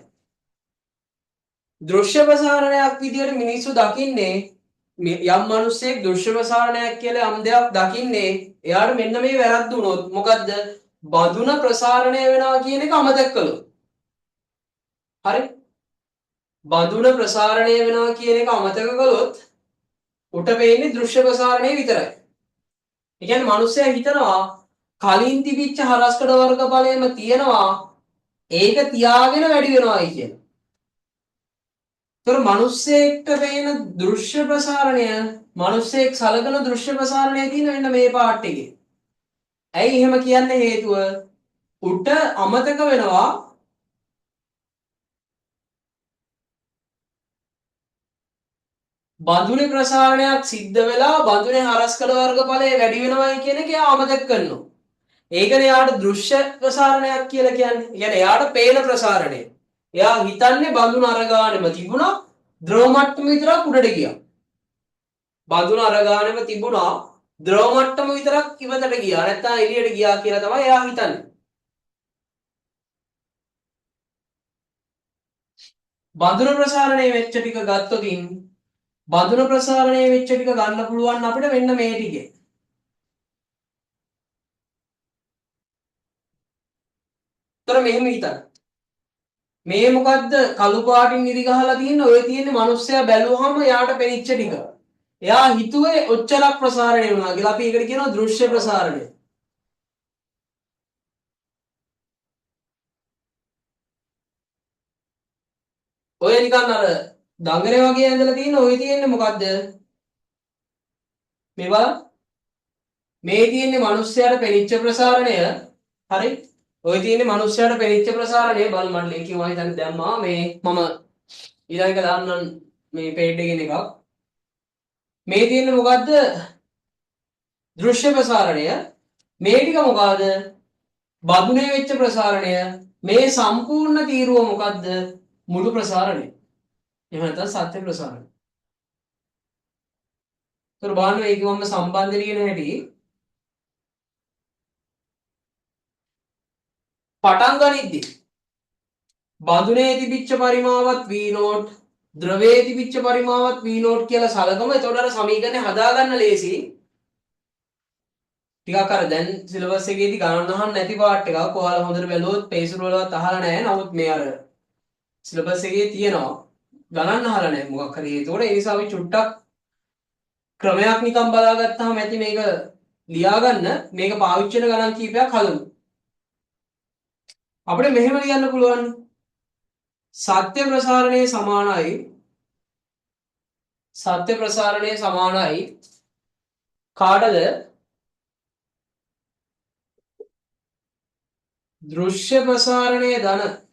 [SPEAKER 1] දෘශ්‍ය ප්‍රසාරණයක් විදියට මිනිස්සු දකින්නේ යම් මිනිස්සෙක් දෘශ්‍ය ප්‍රසාරණයක් කියලා යම් දෙයක් දකින්නේ එයාට මෙන්න මේ වැරද්ද වුණොත් මොකද්ද? බඳුන ප්‍රසාරණය වෙනවා කියන එක අමතක කළොත්. හරි? බඳුන ප්‍රසාරණය වෙනවා කියන එක අමතක කළොත් උට වෙන්නේ දෘශ්‍ය ප්‍රසාරණය විතරයි. ඒ කියන්නේ මිනිස්සයා හිතනවා කලින් තිබිච්ච හරස්කඩ වර්ග ඵලයම තියෙනවා ඒක තියාගෙන වැඩි වෙනවායි කියලා. ඒතර මිනිස්සෙක්ට වෙන දෘශ්‍ය ප්‍රසාරණය මිනිස්සෙක් සලකන දෘශ්‍ය ප්‍රසාරණය තියෙන වෙන මේ පාර්ට් එකේ. ඇයි එහෙම කියන්නේ හේතුව උට අමතක වෙනවා බඳුනේ ප්‍රසාරණයක් සිද්ධ වෙලා බඳුනේ හරස්කඩ වර්ගඵලය වැඩි වෙනවයි කියන එක එයා අමතක කරනවා. ඒකනේ යාට දෘශ්‍ය ප්‍රසාරණයක් කියලා කියන්නේ. ඒ කියන්නේ යාට පේන ප්‍රසාරණය. එයා හිතන්නේ බඳුන අරගානෙම තිබුණා ද්‍රව මට්ටම විතරක් උඩට ගියා. බඳුන අරගානෙම තිබුණා ද්‍රව මට්ටම විතරක් ඉවතට ගියා. නැත්නම් එළියට ගියා කියලා තමයි එයා හිතන්නේ. බඳුන ප්‍රසාරණය වෙච්ච ටික ගත්තොතින් බඳුන ප්‍රසාරණය වෙච්ච ටික ගන්න පුළුවන් අපිට මෙන්න මේ ටිකේ. ତොර මෙහෙම හිතන්න. මේ මොකද්ද කළු පාටින් ඉරි ගහලා තියෙන ඔය තියෙන්නේ මිනිස්සයා බැලුවාම යාට පෙනිච්ච ටික. එයා හිතුවේ ඔච්චරක් ප්‍රසාරණය වුණා කියලා. අපි ඒකට කියනවා දෘශ්‍ය ප්‍රසාරණය. ඔය නිකන් අර දඟරේ වගේ ඇඳලා තියෙන ඔය තියෙන්නේ මොකද්ද? මේවා මේ තියෙන්නේ මිනිස්සයාට පෙනිච්ච ප්‍රසාරණය. හරි? ඔය තියෙන්නේ මිනිස්සයාට පෙනිච්ච ප්‍රසාරණය බල මඩ ලින්ක් එක මම හිතන්නේ දැම්මා මේ මම ඊළඟ එක දාන්නම් මේ පේජ් එකේ එකක්. මේ තියෙන්නේ මොකද්ද? දෘශ්‍ය ප්‍රසාරණය. මේ ටික මොකද්ද? බඳුනේ වෙච්ච ප්‍රසාරණය. මේ සම්පූර්ණ තීරුව මොකද්ද? මුළු ප්‍රසාරණය. එහෙම නැත්නම් සත්‍ය ප්‍රසාරණය. ඒතර බලන්න මේක මම සම්බන්ධ ලියන හැටි පටන් ගනිද්දි බඳුනේ තිබිච්ච පරිමාවත් v0 ද්‍රවයේ තිබිච්ච පරිමාවත් v0 කියලා සලකමු. එතකොට අර සමීකරණය හදාගන්න ලේසි. ටිකක් අර දැන් සිලබස් එකේදී ගණන් අහන්න නැති පාර්ට් එකක්. ඔයාලා හොඳට බැලුවොත් පේසුරු වලවත් අහලා නැහැ. නමුත් මේ අර සිලබස් එකේ තියෙනවා ගණන් අහලා නැහැ මොකක් හරි. ඒතකොට ඒ නිසා අපි චුට්ටක් ක්‍රමයක් නිකන් බලාගත්තාම ඇති මේක ලියාගන්න මේක පාවිච්චි කරන ගණන් කීපයක් හදමු. අපිට මෙහෙම ලියන්න පුළුවන් සත්‍ය ප්‍රසාරණයේ සමානයි කාටද දෘශ්‍ය ප්‍රසාරණයේ ධන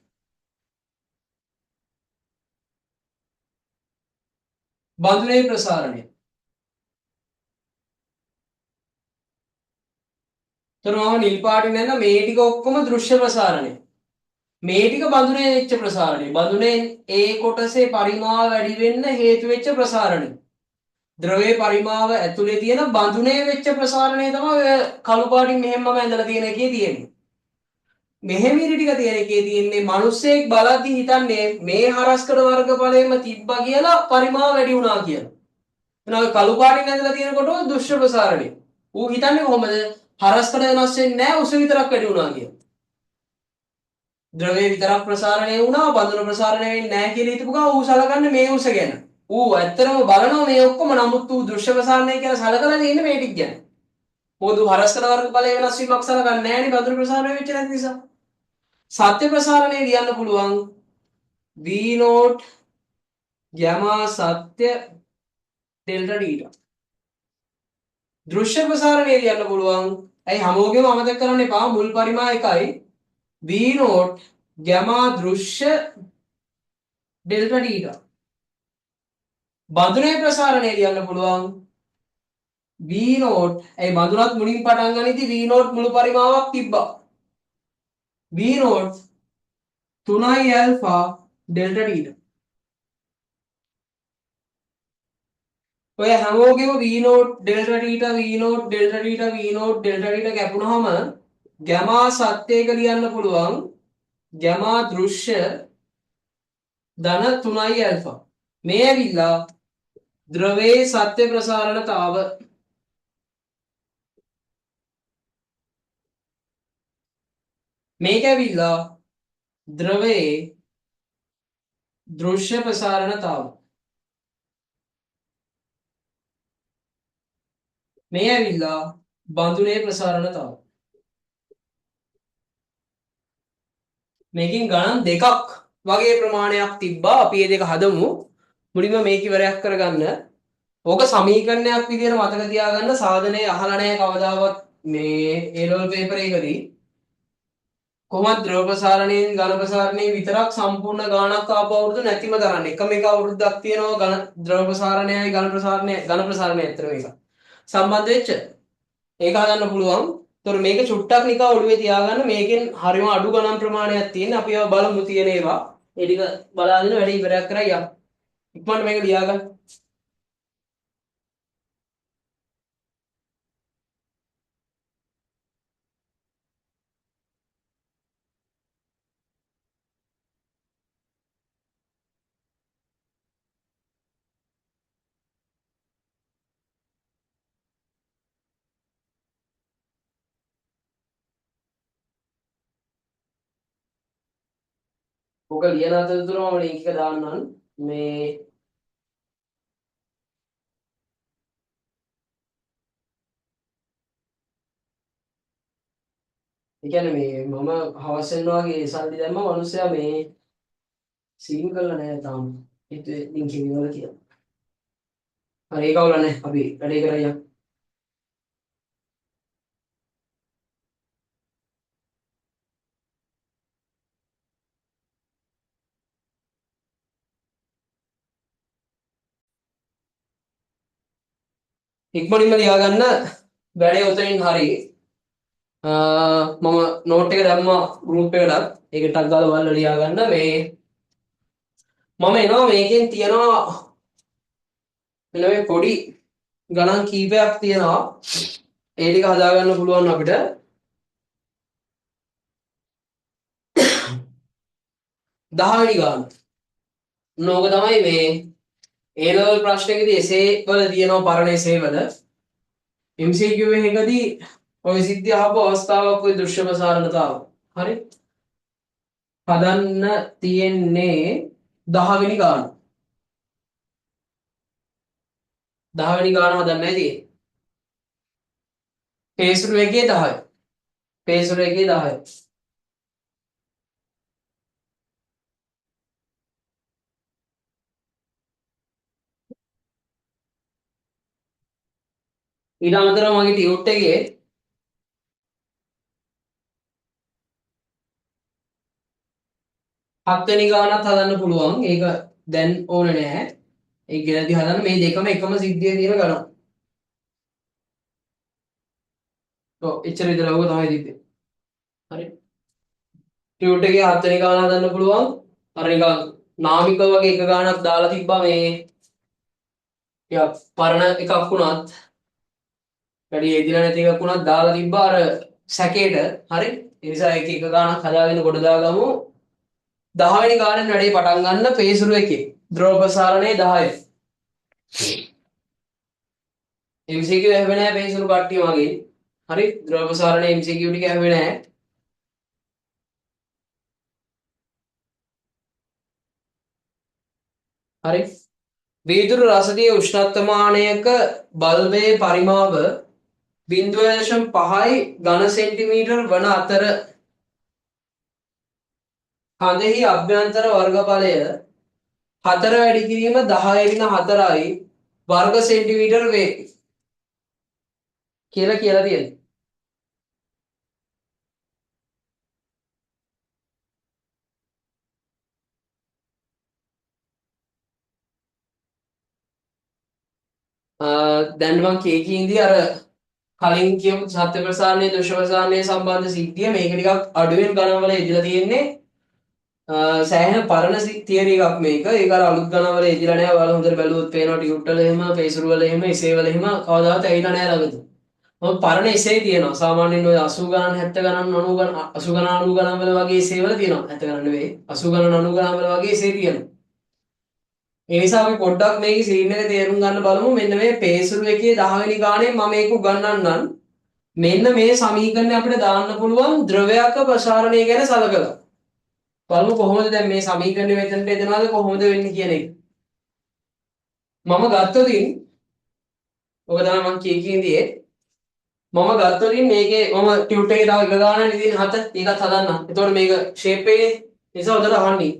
[SPEAKER 1] බඳුනේ ප්‍රසාරණය. තනම නිල් පාටින් නැන්න මේ ටික ඔක්කොම දෘශ්‍ය ප්‍රසාරණය. මේ ටික බඳුනේ වෙච්ච ප්‍රසාරණය. බඳුනේ ඒ කොටසේ පරිමාව වැඩි වෙන්න හේතු වෙච්ච ප්‍රසාරණය. ද්‍රවයේ පරිමාව ඇතුලේ තියෙන බඳුනේ වෙච්ච ප්‍රසාරණය තමයි ඔය කළු පාටින් මෙහෙමම ඇඳලා තියෙන එකේ තියෙන්නේ. මෙහෙම ඉරි ටික තියෙන එකේ තියෙන්නේ මිනිස්සෙක් බලද්දි හිතන්නේ මේ හරස්කඩ වර්ගඵලයේම තිබ්බා කියලා පරිමාව වැඩි වුණා කියලා. එහෙනම් කළු පාටින් ඇඳලා තියෙනකොට දුෂ්‍ය ප්‍රසාරණය. ඌ හිතන්නේ කොහොමද? හරස්කඩ වෙනස් වෙන්නේ නැහැ උස විතරක් වැඩි වුණා කියලා. ද්‍රවය විතරක් ප්‍රසාරණය වුණා බඳුන ප්‍රසාරණය වෙන්නේ නැහැ කියලා හිතපු ගා ඌ සලකන්නේ මේ උස ගැන. ඌ ඇත්තටම බලනවා මේ ඔක්කොම නමුත් ඌ දෘශ්‍ය ප්‍රසාරණය කියලා සලකලා තියෙන්නේ මේ ටික ගැන. මොකද ඌ හරස්කඩ වර්ගඵලයේ වෙනස් වීමක් සලකන්නේ නැහැ නේ බඳුන ප්‍රසාරණය වෙච්ච නැති නිසා. සත්‍ය ප්‍රසාරණය ලියන්න පුළුවන් v නෝට් ගැමා සත්‍ය ඩෙල්ටා ටීටා. දෘශ්‍ය ප්‍රසාරණය ලියන්න පුළුවන්. ඇයි හැමෝගෙම අමතක කරන්න එපා මුල් පරිමා එකයි v නෝට් ගැමා දෘශ්‍ය ඩෙල්ටා ටීටා. බඳුනේ ප්‍රසාරණය ලියන්න පුළුවන් v නෝට් ඇයි බඳුනත් මුලින් පටන් ගනිද්දි v නෝට් මුළු පරිමාවක් තිබ්බා. v nought 3i alpha delta theta. ඔය හැමෝගෙම v nought delta theta v nought delta theta v nought delta theta කැපුණාම ගැමා සත්‍යයක ලියන්න පුළුවන් ගැමා දෘශ්‍ය ධන 3i ඇල්ෆා. මේ ඇවිල්ලා ද්‍රවයේ සත්‍ය ප්‍රසාරණතාව. මේක ඇවිල්ලා ද්‍රවයේ දෘශ්‍ය ප්‍රසාරණතාව. මේ ඇවිල්ලා බඳුනේ ප්‍රසාරණතාව. මේකෙන් ගණන් දෙකක් වගේ ප්‍රමාණයක් තිබ්බා. අපි මේ දෙක හදමු. මුලින්ම මේක ඉවරයක් කරගන්න. ඕක සමීකරණයක් විදියට මතක තියාගන්න. සාධනයේ අහලා නැහැ කවදාවත් මේ A level paper එකදී. කොහොමද ද්‍රව ප්‍රසාරණයෙන් ඝන ප්‍රසාරණයෙන් විතරක් සම්පූර්ණ ගාණක් ආපු අවුරුදු නැතිම තරන්නේ. එකම එක අවුරුද්දක් තියෙනවා ඝන ද්‍රව ප්‍රසාරණයයි ඝන ප්‍රසාරණය අතර මේක. සම්බන්ධ වෙච්ච. ඒක හදන්න පුළුවන්. ඒතර මේක චුට්ටක් නිකන් ඔළුවේ තියාගන්න. මේකෙන් හරිම අඩු ගණන් ප්‍රමාණයක් තියෙන. අපි ඒවා බලමු තියෙන ඒවා. ඒ ටික බලාගෙන වැඩි ඉවරයක් කරයි යන්න. ඉක්මනට මේක ලියාගන්න. ඕක ලියන අතරතුරම මම ලින්ක් එක දාන්නම්. මේ ඒ කියන්නේ මේ මම හවස් වෙනවා වගේ සල්ලි දැම්ම මිනිස්සයා මේ සීන් කරලා නැහැ තාම. ඒත් ලින්ක් එක ඉවර කියලා. හරි ඒක අවුල නැහැ. අපි වැඩේ කරලා යන්න. ඉක්මනින්ම ලියාගන්න වැඩේ උතනින් හරි. මම නෝට් එක දැම්මා ගෲප් එකකට. ඒක ටක් ගාලා බලලා ලියාගන්න. මේ මම එනවා මේකෙන් තියනවා මෙන්න මේ පොඩි ගණන් කීපයක් තියෙනවා. ඒ ටික හදාගන්න පුළුවන් අපිට. 10 වෙනි ගාන. නෝක තමයි මේ A level ප්‍රශ්නයකදී essay වල තියෙනවා පරණ essay වල. MCQ එකකදී ඔය සිද්ධිය අහපු අවස්ථාවක් ඔය දෘශ්‍ය ප්‍රසාරණතාව. හරි? හදන්න තියෙන්නේ 10 වෙනි ගාන. 10 වෙනි ගාන හදන්නයි තියෙන්නේ. පේසුරු එකේ 10යි. පේසුරු එකේ 10යි. ඊට අමතරව මගේ ටියුට් එකේ හත්වෙනි ගානත් හදන්න පුළුවන්. ඒක දැන් ඕනේ නැහැ. ඒක ගෙනදී හදන්න මේ දෙකම එකම සිද්ධියේ තියෙන ගණන්. ඔව් එච්චර විතර ලව්ව තමයි තිබ්බේ. හරි. ටියුට් එකේ හත්වෙනි ගාන හදන්න පුළුවන්. අර නිකන් නාමික වගේ එක ගානක් දාලා තිබ්බා මේ ටිකක් පරණ එකක් වුණත් වැඩි එදිලා නැති එකක් වුණත් දාලා තිබ්බා අර සැකේට. හරි. ඒ නිසා එක එක ගානක් හදාගෙන කොට දාගමු. 10 වෙනි ගානෙන් වැඩේ පටන් ගන්න පේසුරු එකේ. ද්‍රව ප්‍රසාරණය 10. MCQ ඇහුවේ නැහැ පේසුරු කට්ටිය මගේ. හරි ද්‍රව ප්‍රසාරණය MCQ ටික ඇහුවේ නැහැ. හරි වීදුරු රසදිය උෂ්ණත්වමානයක බල්බයේ පරිමාව 0.5යි ඝන සෙන්ටිමීටර් වන අතර කඳෙහි අභ්‍යන්තර වර්ගඵලය 4 වැඩි කිරීම 10^4යි වර්ග සෙන්ටිමීටර් වේ කියලා තියෙනවා. දැන් මම කේකින්දී අර කලින් කියපු සත්‍ය ප්‍රසාරණය දෘශ්‍ය ප්‍රසාරණය සම්බන්ධ සිද්ධිය මේක ටිකක් අඩුවෙන් ගණන්වල ඉදලා තියෙන්නේ. සෑහෙන පරණ තියරි එකක් මේක. ඒක අර අලුත් ගණන්වල ඉදලා නැහැ. ඔයාලා හොඳට බැලුවොත් පේනවා ටියුට් වල එහෙම, පේසුරු වල එහෙම, එසේ වල එහෙම කවදාවත් ඇවිල්ලා නැහැ ළඟදී. මොකද පරණ එසේ තියෙනවා. සාමාන්‍යයෙන් ඔය 80 ගණන්, 70 ගණන්, 90 ගණන්, 80 ගණන්, 90 ගණන් වල වගේ එසේ වල තියෙනවා. 70 ගණන් නෙවෙයි. 80 ගණන්, 90 ගණන් වල වගේ එසේ තියෙනවා. ඒ නිසා අපි පොඩ්ඩක් මේකේ සීන් එක තේරුම් ගන්න බලමු. මෙන්න මේ පේසුරු එකේ 10 වෙනි ගානේ මම මේක උගන්වන්නම්. මෙන්න මේ සමීකරණය අපිට දාන්න පුළුවන් ද්‍රවයක ප්‍රසාරණය ගැන සලකලා. බලමු කොහොමද දැන් මේ සමීකරණය මෙතනට එදෙනවද කොහොමද වෙන්නේ කියන එක. මම ගත්තොතින් ඔක තමයි මම කීකින්දී මම ගත්තොතින් මේකේ මම ටියුට් එකේ තව එක ගානක් ඉදින් 7 ඒකත් හදන්න. එතකොට මේක ෂේප් එකේ නිසා උඩට අහන්නේ.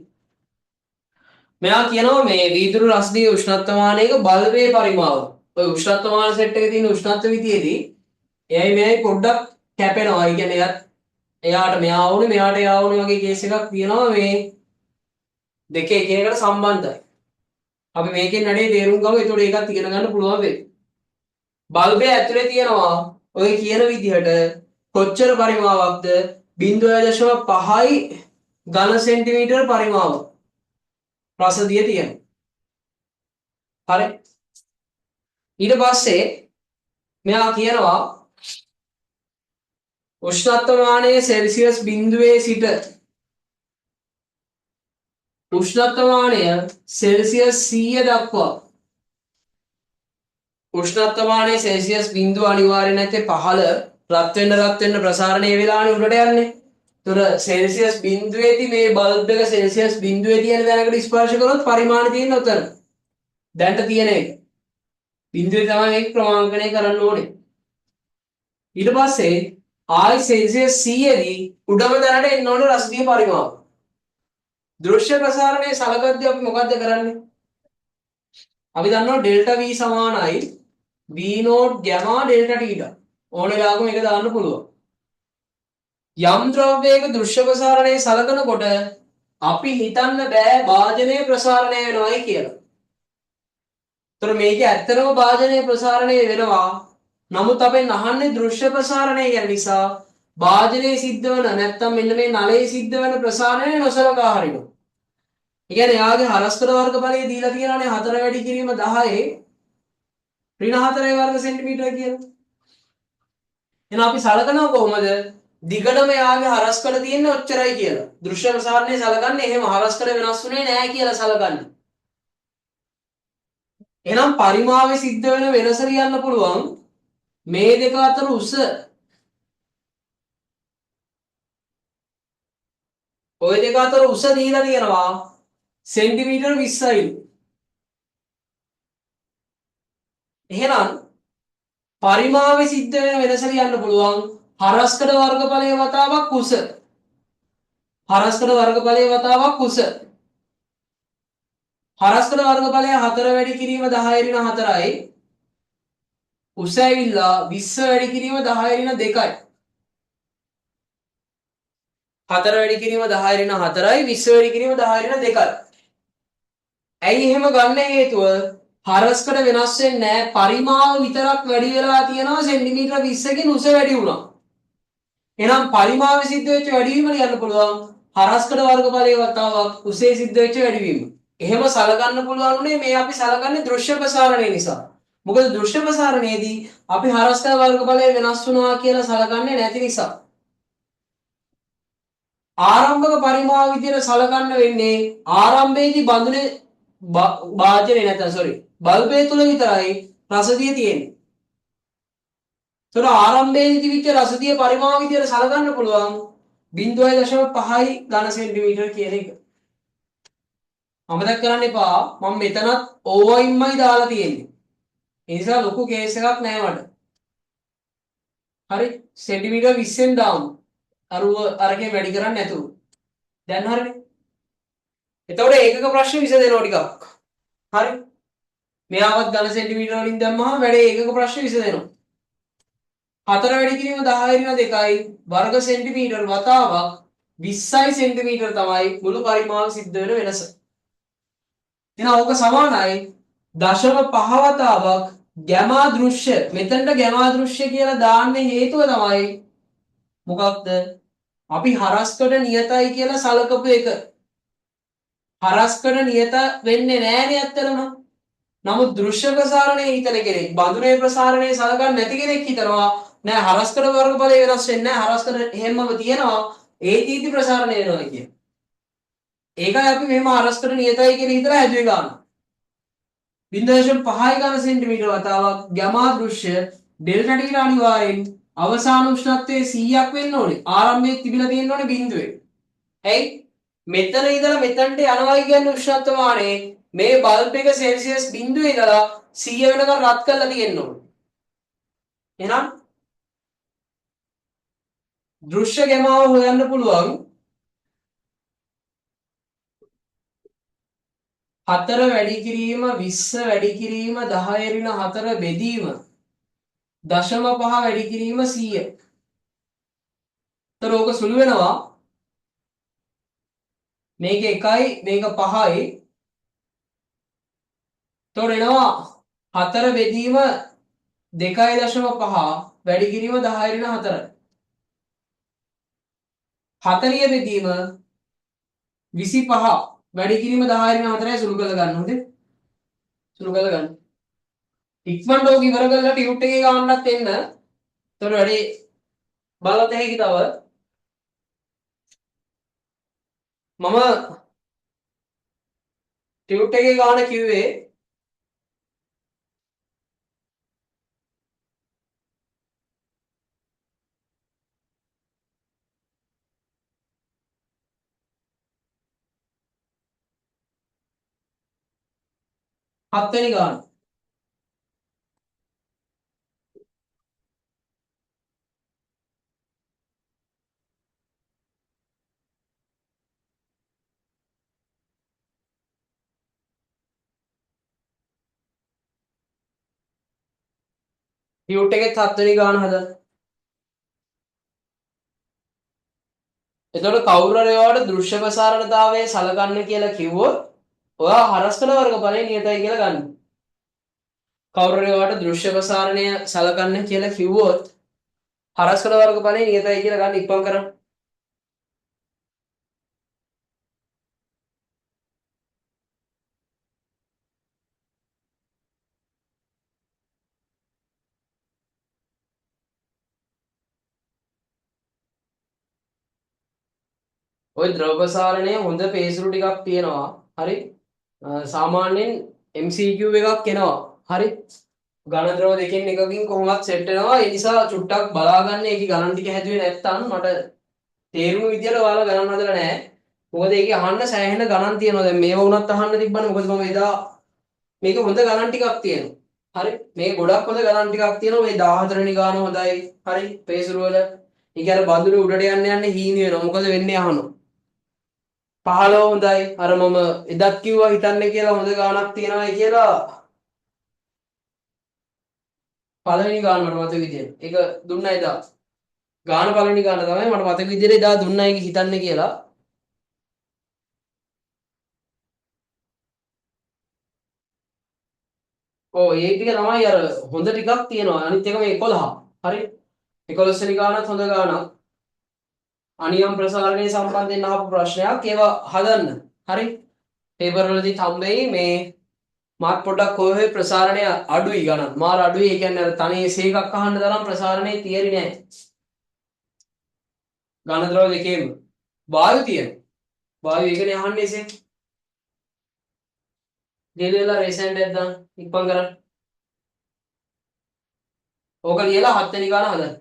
[SPEAKER 1] මෙයා කියනවා මේ වීදුරු රසදිය උෂ්ණත්වමානයක බල්බයේ පරිමාව. ඔය උෂ්ණත්වමාන සෙට් එකේ තියෙන උෂ්ණත්ව විදියේදී එයයි මෙයයි පොඩ්ඩක් කැපෙනවා. ඒ කියන්නේ එයාට මෙයා වුනේ මෙයාට එයා වුනේ වගේ කේස් එකක් තියෙනවා මේ දෙකේ එකිනෙකට සම්බන්ධයි. අපි මේකෙන් වැඩේ තේරුම් ගමු. ඒතකොට ඒකත් ඉගෙන ගන්න පුළුවන් වෙයි. බල්බය ඇතුලේ තියෙනවා ඔය කියන විදිහට කොච්චර පරිමාවක්ද 0.5යි ඝන සෙන්ටිමීටර් පරිමාව රසදිය තියෙනවා. හරි. ඊට පස්සේ මෙයා කියනවා උෂ්ණත්වමානයේ සෙල්සියස් බිඳුවේ සිට උෂ්ණත්වමානය සෙල්සියස් 100 දක්වා උෂ්ණත්වමානයේ සෙල්සියස් බිඳුව අනිවාර්ය නැත්තේ පහළ රත් වෙන්න ප්‍රසාරණය වෙලානේ උඩට යන්නේ. ඒතර සෙල්සියස් බිඳුවේදී මේ බල්බ් එක සෙල්සියස් බිඳුවේ තියෙන තැනකට ස්පර්ශ කරොත් පරිමාණය තියෙන උතන. දැන්ට තියෙන එක. බිඳුවේ තමයි මේක ක්‍රමාංකණය කරන්න ඕනේ. ඊට පස්සේ ආයි සෙල්සියස් 100 දී උඩම තැනට එන්න ඕනේ රසදිය පරිමාව. දෘශ්‍ය ප්‍රසාරණයේ සලකද්දී අපි මොකද්ද කරන්නේ? අපි දන්නවා ඩෙල්ටා V සමානයි V නෝට් ගැමා ඩෙල්ටා ටීටා. ඕන වෙලාවක මේක දාන්න පුළුවන්. යම් ද්‍රව්‍යයක දෘශ්‍ය ප්‍රසාරණයේ සලකනකොට අපි හිතන්න බෑ භාජනයේ ප්‍රසාරණය වෙනවයි කියලා. ඒතර මේක ඇත්තටම භාජනයේ ප්‍රසාරණය වෙනවා. නමුත් අපෙන් අහන්නේ දෘශ්‍ය ප්‍රසාරණය ගැන නිසා භාජනයේ සිද්ධ වෙන නැත්තම් මෙන්න මේ නලයේ සිද්ධ වෙන ප්‍රසාරණය නොසලකා හරිනවා. ඒ කියන්නේ යාගේ හරස්කර වර්ගඵලය දීලා තියෙනවානේ 4 වැඩි කිරීම 10 ඍණ 4 වර්ග සෙන්ටිමීටර කියලා. එහෙනම් අපි සලකනවා කොහොමද? දිගටම යාගේ හරස්කඩ තියෙන්නේ ඔච්චරයි කියලා. දෘශ්‍ය ප්‍රසාරණය සලකන්නේ එහෙම හරස්කඩ වෙනස් වුණේ නැහැ කියලා සලකන්නේ. එහෙනම් පරිමාවේ සිද්ධ වෙන වෙනස ලියන්න පුළුවන් මේ දෙක අතර උස ඔය දෙක අතර උස දීලා තියෙනවා සෙන්ටිමීටර් 20යි. එහෙනම් පරිමාවේ සිද්ධ වෙන වෙනස ලියන්න පුළුවන් හරස්කඩ වර්ගඵලයේ වතාවක් උස. හරස්කඩ වර්ගඵලයේ වතාවක් උස. හරස්කඩ වර්ගඵලය 4 වැඩි කිරීම 10 ඍණ 4යි. උස ඇවිල්ලා 20 වැඩි කිරීම 10 ඍණ 2යි. 4 වැඩි කිරීම 10 ඍණ 4යි 20 වැඩි කිරීම 10 ඍණ 2යි. ඇයි එහෙම ගන්න හේතුව හරස්කඩ වෙනස් වෙන්නේ නැහැ. පරිමාව විතරක් වැඩි වෙලා තියෙනවා සෙන්ටිමීටර 20කින් උස වැඩි වුණා. එහෙනම් පරිමාවේ සිද්ධ වෙච්ච වැඩිවීම ලියන්න පුළුවන් හරස්කඩ වර්ගඵලයේ වතාවක් උසේ සිද්ධ වෙච්ච වැඩිවීම. එහෙම සලකන්න පුළුවන් උනේ මේ අපි සලකන්නේ දෘශ්‍ය ප්‍රසාරණය නිසා. මොකද දෘශ්‍ය ප්‍රසාරණයේදී අපි හරස්කඩ වර්ගඵලය වෙනස් වුණා කියලා සලකන්නේ නැති නිසා. ආරම්භක පරිමාව විදියට සලකන්න වෙන්නේ ආරම්භයේදී බඳුනේ වාදනය නැත්නම් sorry බල්බය තුල විතරයි රසදිය තියෙන්නේ. ඒතර ආරම්භයේදී තිබිච්ච රසදිය පරිමාව විදියට සලකන්න පුළුවන් 0.5යි ඝන සෙන්ටිමීටර කියන එක. අමතක කරන්න එපා මම මෙතනත් ඕවයින්මයි දාලා තියෙන්නේ. ඒ නිසා ලොකු කේස් එකක් නෑ මට. හරි සෙන්ටිමීටර් 20න් දාමු. අරුව අරගෙන වැඩි කරන්නේ නැතුව. දැන් හරිනේ. එතකොට ඒකක ප්‍රශ්න විසඳෙනවා ටිකක්. හරි. මෙයාවත් ඝන සෙන්ටිමීටර වලින් දැම්මම වැඩේ ඒකක ප්‍රශ්න විසඳෙනවා. 4 වැඩි කිරීම 10 2යි වර්ග සෙන්ටිමීටර වතාවක් 20යි සෙන්ටිමීටර තමයි මුළු පරිමාව සිද්ධ වෙන වෙනස. එහෙනම් ඕක සමානයි 0.5 වතාවක් ගැමා දෘශ්‍ය. මෙතනට ගැමා දෘශ්‍ය කියලා දාන්න හේතුව තමයි මොකක්ද? අපි හරස්කඩ නියතයි කියලා සලකපු එක. හරස්කඩ නියත වෙන්නේ නෑනේ ඇත්තටම. නමුත් දෘශ්‍ය ප්‍රසාරණයේ හිතන කෙනෙක් බඳුනේ ප්‍රසාරණයේ සලකන්නේ නැති කෙනෙක් හිතනවා නෑ හරස්කඩ වර්ගඵලය වෙනස් වෙන්නේ නෑ හරස්කඩ එහෙමම තියෙනවා ඒ තීති ප්‍රසාරණය වෙනවා කියන. ඒකයි අපි මෙහෙම හරස්කඩ නියතයි කියලා හිතලා හැදුවේ ගන්න. 0.5 ඝන සෙන්ටිමීටර වතාවක් ගැමා දෘශ්‍ය ඩෙල්ටා ටීට අනිවාර්යෙන් අවසාන උෂ්ණත්වයේ 100ක් වෙන්න ඕනේ. ආරම්භයේ තිබිලා තියෙන්න ඕනේ බිඳුවේ. ඇයි? මෙතන ඉඳලා මෙතනට යනවා කියන්නේ උෂ්ණත්ව මානය මේ බල්බ් එක සෙල්සියස් 0 ඉඳලා 100 වෙනකන් රත් කරලා තියෙන්න ඕනේ. එහෙනම් දෘශ්‍ය ගැමාව හොයන්න පුළුවන් 4 වැඩි කිරීම 20 වැඩි කිරීම 10 බෙදීම 0.5 වැඩි කිරීම 100. ඒතර ඕක සුළු වෙනවා මේක 1යි මේක 5යි. ඒතර එනවා 4 බෙදීම 2.5 වැඩි කිරීම 10 40 බෙදීම 25 වැඩි කිරීම 10 සුළු කරලා ගන්න හොඳේ. සුළු කරලා ගන්න. ඉක්මනට ඕක ඉවර කරලා ටියුට් එකේ ගන්නත් එන්න. ඒතර වැඩි බලත් හැකි තව මම ටියුට් එකේ ගන්න කිව්වේ හත්වෙනි ගාන. ටියුට් එකේ හත්වෙනි ගාන හදන්න. එතකොට කවුරු හරි ඔයාලට දෘශ්‍ය ප්‍රසාරණතාවය සලකන්න කියලා කිව්වොත් ඔයා හරස්කඩ වර්ගඵලය නියතයි කියලා ගන්න. කවුරු හරි ඔයාලට දෘශ්‍ය ප්‍රසාරණය සලකන්න කියලා කිව්වොත් හරස්කඩ වර්ගඵලය නියතයි කියලා ගන්න ඉක්මන් කරන්න. ওই ද්‍රව ප්‍රසාරණය හොඳ පේසුරු ටිකක් තියෙනවා. හරි. සාමාන්‍යයෙන් MCQ එකක් එනවා. හරි. ඝන ද්‍රව දෙකෙන් එකකින් කොහොමවත් සෙට් වෙනවා. ඒ නිසා චුට්ටක් බලාගන්න ඒකේ ගණන් ටික හැදුවේ නැත්නම් මට තේරුණු විදියට ඔයාලා ගණන් හදලා නැහැ. මොකද ඒකේ අහන්න සෑහෙන ගණන් තියෙනවා. දැන් මේව වුණත් අහන්න තිබ්බනේ. මොකද මම එදා මේක හොඳ ගණන් ටිකක් තියෙනවා. හරි. මේක ගොඩක් හොඳ ගණන් ටිකක් තියෙනවා. මේ 14 වෙනි ගාන හොඳයි. හරි. පේසුරු වල ඒ කියන්නේ බඳුනේ උඩට යන්න හීනි වෙනවා. මොකද වෙන්නේ අහනවා. 15 හොඳයි. අර මම එදත් කිව්වා හිතන්නේ කියලා හොඳ ගාණක් තියෙනවායි කියලා. පළවෙනි ගාන මට මතක විදියට. ඒක දුන්නා එදා. ගාන පළවෙනි ගාන තමයි මට මතක විදියට එදා දුන්නා ඒක හිතන්නේ කියලා. ඔව් ඒ ටික තමයි අර හොඳ ටිකක් තියෙනවා. අනිත් එක මේ 11. හරි. 11 වෙනි ගානත් හොඳ ගානක්. අනියම් ප්‍රසාරණය සම්බන්ධයෙන් අහපු ප්‍රශ්නයක් ඒවා හදන්න. හරි. පේපර් වලදී හම්බෙයි මේ මාත් පොඩ්ඩක් කොහේ ප්‍රසාරණය අඩුයි ගණන්. මාර අඩුයි. ඒ කියන්නේ අර තනියේ සේකක් අහන්න තරම් ප්‍රසාරණයේ තියරි නෑ. ඝන ද්‍රව දෙකේම වායු තියෙනවා. වායු ඒකනේ අහන්නේ ඉතින්. දෙලෙලා රේසෙන්ඩ් එකක් දාන්න. ඉක්මන් කරන්න. ඕක ලියලා 7 වෙනි ගාන හදන්න.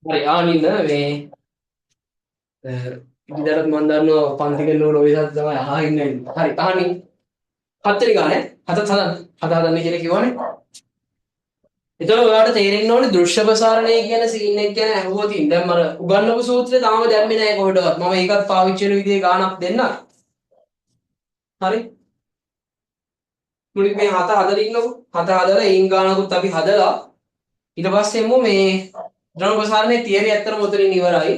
[SPEAKER 1] හරි ආනින්න මේ ඉතින්දරත් මම දන්නවා පන්ති කෙල්ලෝ රොයිසත් තමයි අහගෙන ඉන්නේ. හරි අහන්නේ. 7 වෙනි ගානේ. හතත් හදන්න. හත හදන්න කියලා කිව්වනේ. එතකොට ඔයාලට තේරෙන්න ඕනේ දෘශ්‍ය ප්‍රසාරණය කියන සීන් එක ගැන අහුවොත් දැන් මම උගන්වපු සූත්‍රය තාම දැම්මේ නැහැ කොහෙටවත්. මම ඒකත් පාවිච්චි වෙන විදිහේ ගානක් දෙන්න. හරි. මුලින් මේ හත හදලා ඉන්නකො. හත හදලා ඒන් ගානකුත් අපි හදලා ඊට පස්සේ එමු මේ ද්‍රව ප්‍රසාරණයේ තියරි ඇත්තටම උතරින් ඉවරයි.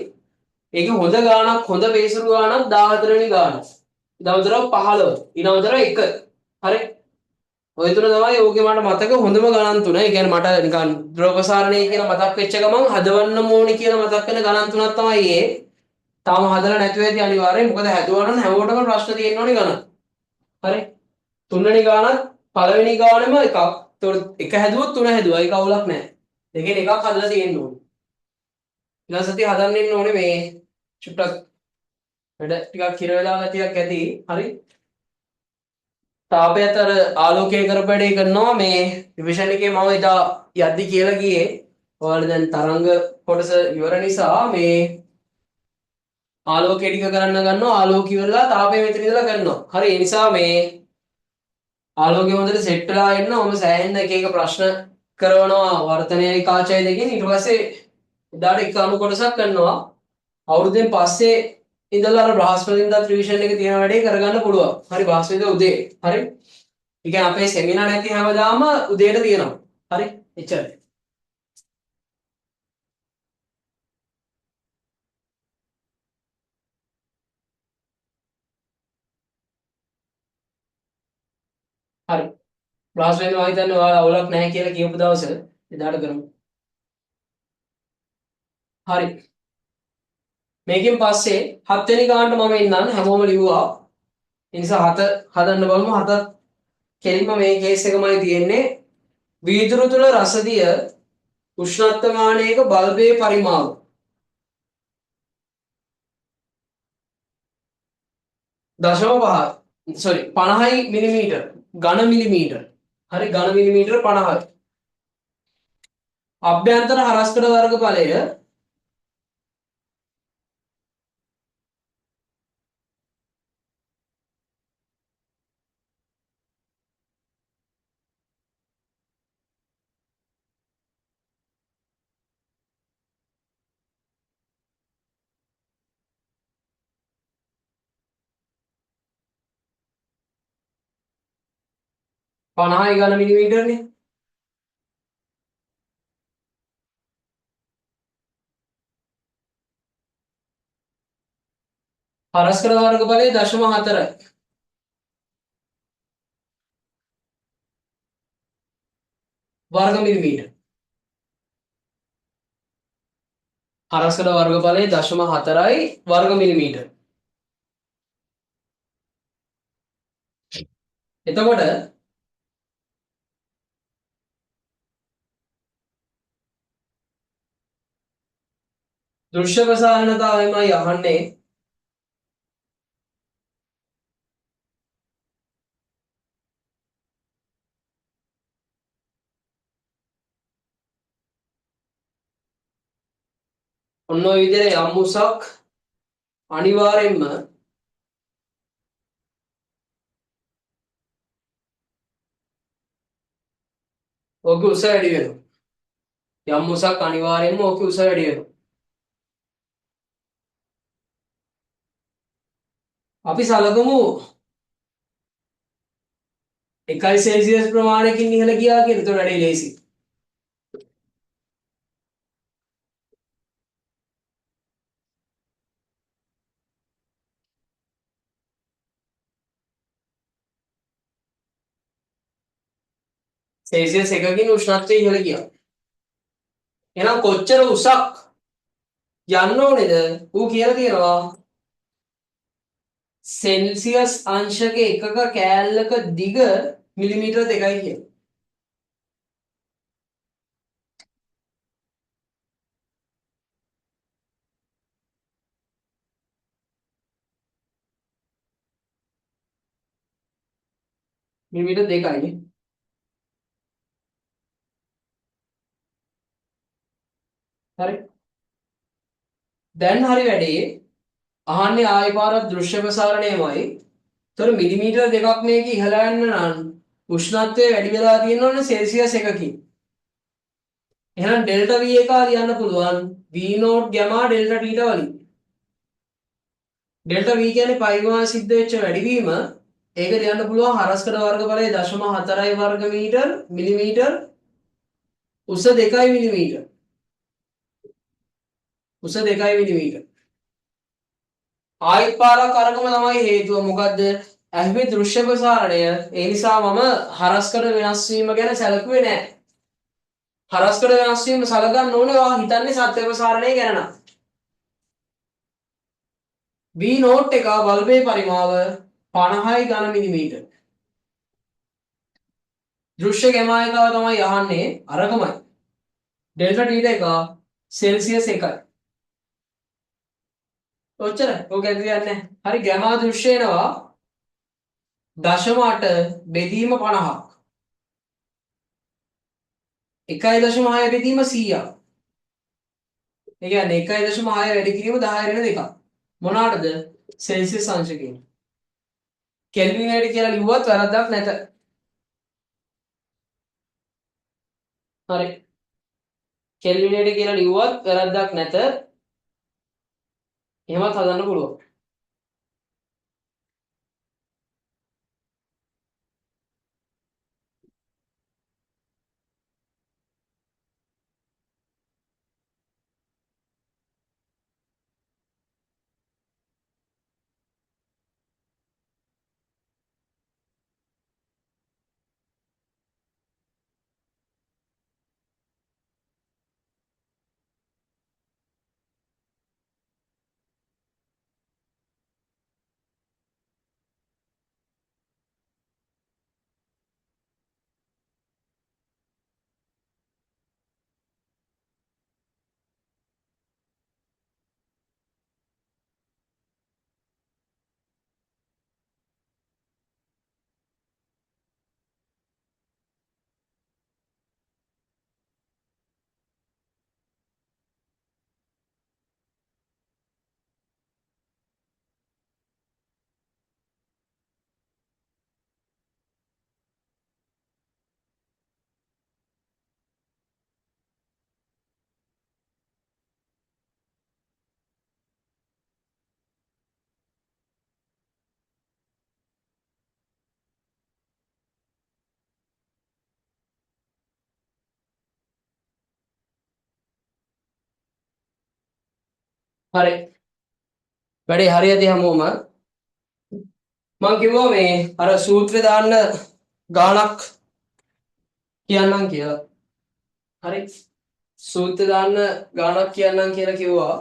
[SPEAKER 1] ඒකේ හොඳ ගානක් හොඳ වේසුරු ගානක් 14 වෙනි ගාන. ඊළඟට 15. ඊළඟට 1. හරි. ඔය තුන තමයි ඕකේ මට මතක හොඳම ගණන් තුන. ඒ කියන්නේ මට නිකන් ද්‍රව ප්‍රසාරණය කියලා මතක් වෙච්ච ගමන් හදවන්න ඕනි කියලා මතක් වෙන ගණන් තුනක් තමයි ඒ. තාම හදලා නැතුව ඇති අනිවාර්යයෙන්. මොකද හැදුවා නම් හැමෝටම ප්‍රශ්න තියෙන්න ඕනි ගණන්. හරි. තුන්වෙනි ගානත් පළවෙනි ගානෙම එකක්. ඒතකොට එක හැදුවොත් තුන හැදුවා. ඒක අවුලක් නැහැ. දෙකෙන් එකක් හදලා තියෙන්න ඕනේ. ඊළඟ සතිය හදන්න ඉන්න ඕනේ මේ චුට්ටක් වැඩ ටිකක් කිර වෙලා ගතියක් ඇති. හරි. තාපයත් අර ආලෝකය කරපු වැඩේ කරනවා මේ රිවිෂන් එකේ මම එදා යද්දි කියලා ගියේ. ඔයාලා දැන් තරංග කොටස ඉවර නිසා මේ ආලෝකය ටික කරන්න ගන්නවා. ආලෝකය ඉවරලා තාපය මෙතන ඉඳලා කරනවා. හරි. ඒ නිසා මේ ආලෝකය හොඳට සෙට් වෙලා ඉන්න මම සෑහෙන එක එක ප්‍රශ්න කරනවා වර්තනයයි කාචයයි දෙකෙන්. ඊට පස්සේ එදාට එක අණු කොටසක් කරනවා. අවුරුද්දෙන් පස්සේ ඉඳලා අර බ්‍රහස්පතින්දා රිවිෂන් එක තියෙන වැඩේ කරගන්න පුළුවන්. හරි බ්‍රහස්පතින්දා උදේ. හරි. ඒ කියන්නේ අපේ සෙමිනාර් නැති හැමදාම උදේට තියෙනවා. හරි. එච්චරයි. හරි. බ්‍රහස්පතින්දා මම හිතන්නේ ඔයාලා අවුලක් නැහැ කියලා කියපු දවස එදාට කරමු. හරි. මේකෙන් පස්සේ 7 වෙනි ගානට මම ඉන්නම් හැමෝම ලිව්වා. ඒ නිසා 7 හදන්න බලමු. 7ත් කෙලින්ම මේ කේස් එකමයි තියෙන්නේ. වීදුරු තුල රසදිය උෂ්ණත්වමානයක බල්බයේ පරිමාව 50යි මිලිමීටර ඝන මිලිමීටර. හරි ඝන මිලිමීටර 50යි. අභ්‍යන්තර හරස්කඩ වර්ගඵලය 50යි ඝන මිලිමීටරනේ. හරස්කඩ වර්ගඵලය 0.4යි. වර්ග මිලිමීටර. හරස්කඩ වර්ගඵලයේ 0.4යි වර්ග මිලිමීටර. එතකොට දෘශ්‍ය ප්‍රසාරණතාවයමයි අහන්නේ. ඔන්න ඔය විදිහට යම් උසක් අනිවාර්යෙන්ම ඔක උස වැඩි වෙනවා. යම් උසක් අනිවාර්යෙන්ම ඔක උස වැඩි වෙනවා. අපි සලකමු 1 සෙල්සියස් ප්‍රමාණයකින් ඉහළ ගියා කියලා. ඒක වැඩි ලේසි. සෙල්සියස් 1කින් උෂ්ණත්වය ඉහළ ගියා. එහෙනම් කොච්චර උසක් යන්න ඕනේද? ඌ කියලා තියෙනවා සෙල්සියස් අංශක එකක කෑල්ලක දිග මිලිමීටර 2යි කියලා. මිලිමීටර 2යි නේ. හරි. දැන් හරි වැඩේ අහන්නේ ආයෙ පාරක් දෘශ්‍ය ප්‍රසාරණයමයි. ඒතර මිලිමීටර 2ක් මේක ඉහළ යන්න නම් උෂ්ණත්වය වැඩි වෙලා තියෙනවනේ සෙල්සියස් 1කින්. එහෙනම් ඩෙල්ටා V එක ලියන්න පුළුවන් V නෝට් ගැමා ඩෙල්ටා ටීටා වලින්. ඩෙල්ටා V කියන්නේ පරිමාණ සිද්ධ වෙච්ච වැඩිවීම. ඒක ලියන්න පුළුවන් හරස්කඩ වර්ගඵලයේ 0.4යි වර්ග මීටර මිලිමීටර උස 2යි මිලිමීටර. උස 2යි මිලිමීටර. ආයෙත් පාරක් අරගම තමයි හේතුව. මොකද්ද? ඇහුවේ දෘශ්‍ය ප්‍රසාරණය. ඒ නිසා මම හරස්කඩ වෙනස් වීම ගැන සැලකුවේ නැහැ. හරස්කඩ වෙනස් වීම සලකන්න ඕනේ ඔයා හිතන්නේ සත්‍ය ප්‍රසාරණය ගැන නම්. V නෝට් එක බල්බේ පරිමාව 50යි ඝන මිලිමීටර. දෘශ්‍ය ගැමායකාව තමයි අහන්නේ අරගමයි. ඩෙල්ටා ටීටා එක සෙල්සියස් 1යි. ඔච්චරයි. ඔක ඇද කියන්නේ. හරි ගැමා දෘශ්‍ය එනවා 0.8 බෙදීම 50ක්. 1.6 බෙදීම 100ක්. ඒ කියන්නේ 1.6 වැඩි කිරීම 10 වෙන 2ක්. මොනවාටද? සෙල්සියස් අංශකයෙන්. කෙල්විනයට කියලා ලිව්වත් වැරද්දක් නැත. හරි. කෙල්විනයට කියලා ලිව්වත් වැරද්දක් නැත. එහෙමත් හදන්න පුළුවන්. හරි. වැඩේ හරියදී හැමෝම මම කිව්වා මේ අර සූත්‍රය දාන්න ගාණක් කියන්නම් කියලා. හරි. සූත්‍ර දාන්න ගානක් කියන්නම් කියලා කිව්වා.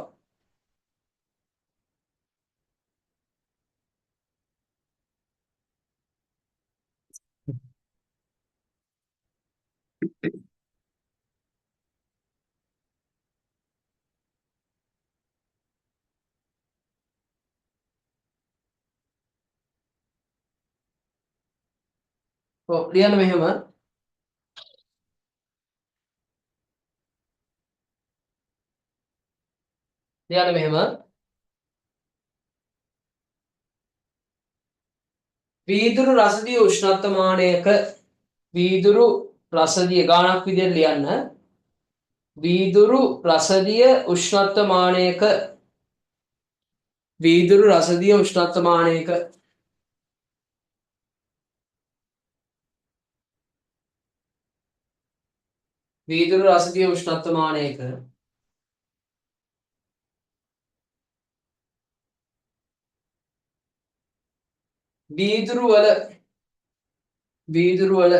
[SPEAKER 1] ඔව් ලියන්න මෙහෙම. ලියන්න මෙහෙම. වීදුරු රසදිය උෂ්ණත්වමානයක වීදුරු රසදිය ගානක් විදිහට ලියන්න. වීදුරු රසදිය උෂ්ණත්වමානයක වීදුරු රසදිය උෂ්ණත්වමානයක වීදුරු රසදිය උෂ්ණත්වමානයක වීදුරු වල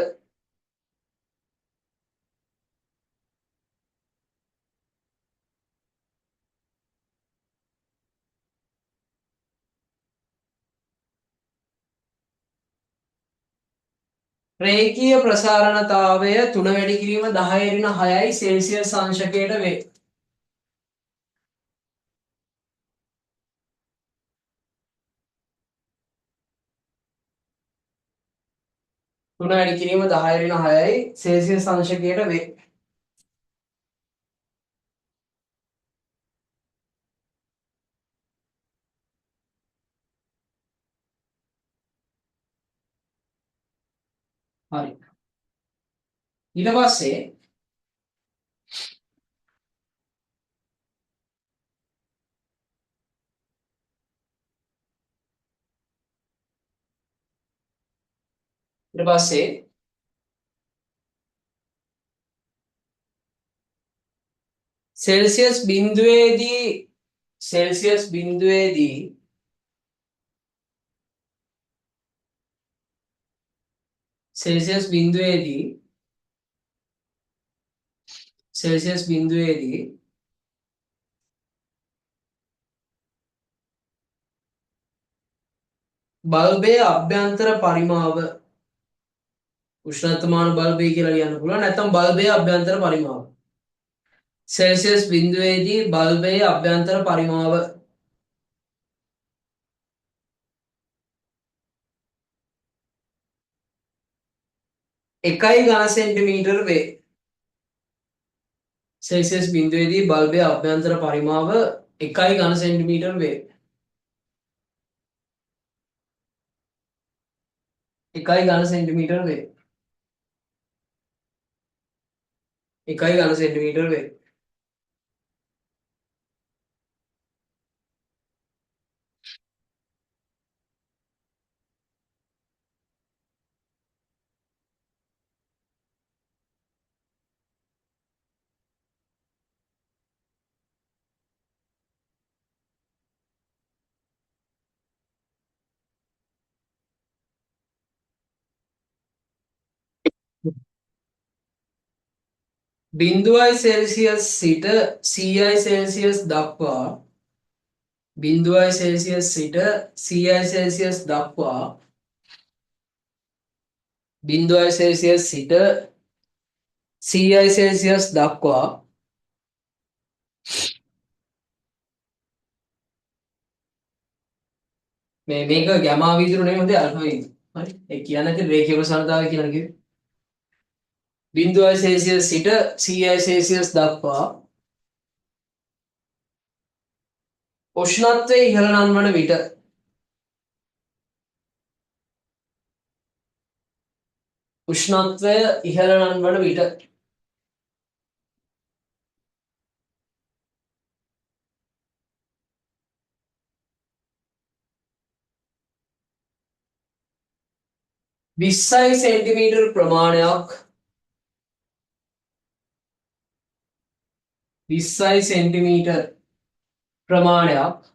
[SPEAKER 1] රේඛීය ප්‍රසාරණතාවය 3 වැඩි කිරීම 10^6 සෙල්සියස් අංශකයට වේ. 3 වැඩි කිරීම 10^6 සෙල්සියස් අංශකයට වේ. හරි. ඊට පස්සේ සෙල්සියස් බිඳුවේදී සෙල්සියස් බිඳුවේදී සෙල්සියස් බිඳුවේදී සෙල්සියස් බිඳුවේදී බල්බයේ අභ්‍යන්තර පරිමාව උෂ්ණත්වමාන බල්බය කියලා ලියන්න පුළුවන්. නැත්නම් බල්බයේ අභ්‍යන්තර පරිමාව. සෙල්සියස් බිඳුවේදී බල්බයේ අභ්‍යන්තර පරිමාව 1 ඝන සෙන්ටිමීටර වේ. සෙල්සියස් බිඳුවේදී බල්බයේ අභ්‍යන්තර පරිමාව 1 ඝන සෙන්ටිමීටර වේ. 1 ඝන සෙන්ටිමීටර වේ. 1 ඝන සෙන්ටිමීටර වේ. බිඳුවයි සෙල්සියස් සිට 100යි සෙල්සියස් දක්වා බිඳුවයි සෙල්සියස් සිට 100යි සෙල්සියස් දක්වා බිඳුවයි සෙල්සියස් සිට 100යි සෙල්සියස් දක්වා මේක ගැමා වීදුරු නෙමෙයි හොඳේ අල්ෆා වීදුරු. හරි. ඒ කියන්නේ රේඛීය ප්‍රසාරණතාවය කියලා කිව්වේ. බිඳුවයි සෙල්සියස් සිට 100යි සෙල්සියස් දක්වා උෂ්ණත්වය ඉහළ නංවන විට උෂ්ණත්වය ඉහළ නංවන විට 20යි සෙන්ටිමීටර් ප්‍රමාණයක් 20යි සෙන්ටිමීටර් ප්‍රමාණයක්